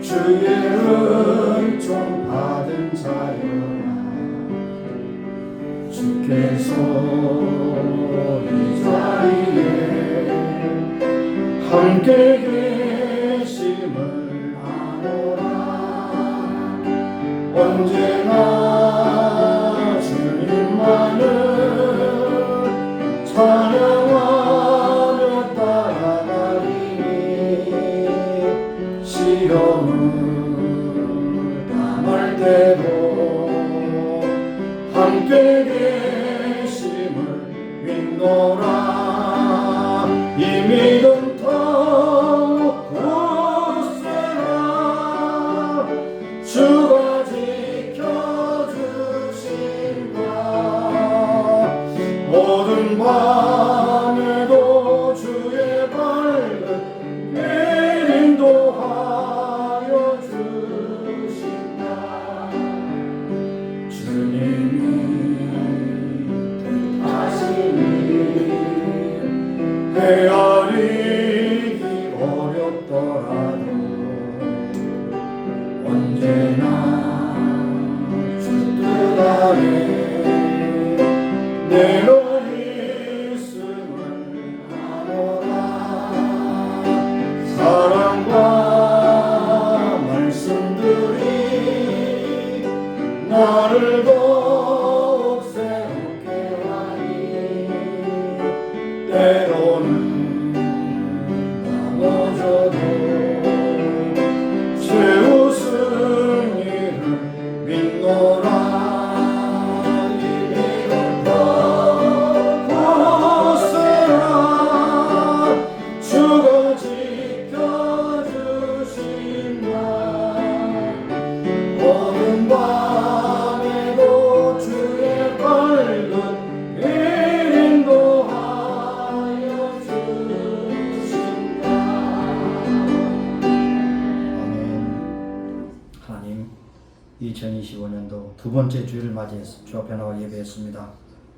주의 은총 받은 자여라. 주께서 이 자리에 함께 계심을 아노라. 언제나 주님 찬양하며 따라가리니 시험을 당할 때도 함께 계심을 믿노라. 이 믿음 더욱 굳세라. 주가 지켜주신다. 모든 밤에도 주의 밝은 길 인도하여 주신다. 주님이 뜻하시니 헤아리기 어렵더라도 언제나 주 뜻 아래 내놓 있음을 하노라. 사랑과 말씀들이 나를 더욱 새롭게 하니 때로는 넘어져도 채우신 일을 믿노라. 이 믿음 더욱 굳세라. 주가 지켜주신다. 오는 밤에도 주의 밝은 길 인도하여 주신다. 아멘. 하나님, 2025년도 두 번째 주일을 맞이해서 주 앞에 나와 예배했습니다.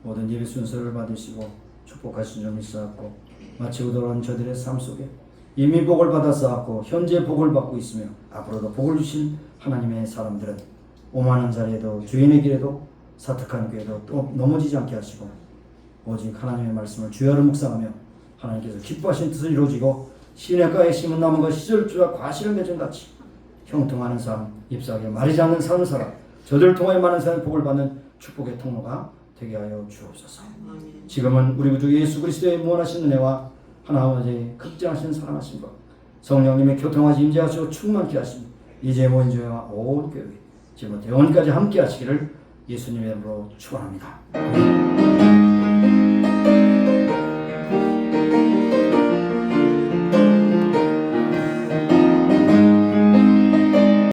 모든 예배 순서를 받으시고 축복하신 점이 있었고 마치고 돌아온 저들의 삶 속에 이미 복을 받았었고 현재 복을 받고 있으며 앞으로도 복을 주신 하나님의 사람들은 오만한 자리에도 주인의 길에도 사특한 교회도 또 넘어지지 않게 하시고 오직 하나님의 말씀을 주야로 묵상하며 하나님께서 기뻐하신 뜻을 이루어지고 시냇가에 심은 나무가 시절주와 과실을 맺은 같이 형통하는 삶, 잎사귀에 마르지 않는 삶을 살아 저들을 통하여 많은 사람의 복을 받는 축복의 통로가 되게 하여 주옵소서. 지금은 우리 구주 예수 그리스도의 무한하신 은혜와 하나님의 극진하신 사랑하심과 성령님의 교통하시 임재하시고 충만케 하심 이제 모인 교회와 온 교회 지금부터 영원까지 함께 하시기를 예수님의 이름으로 축원합니다.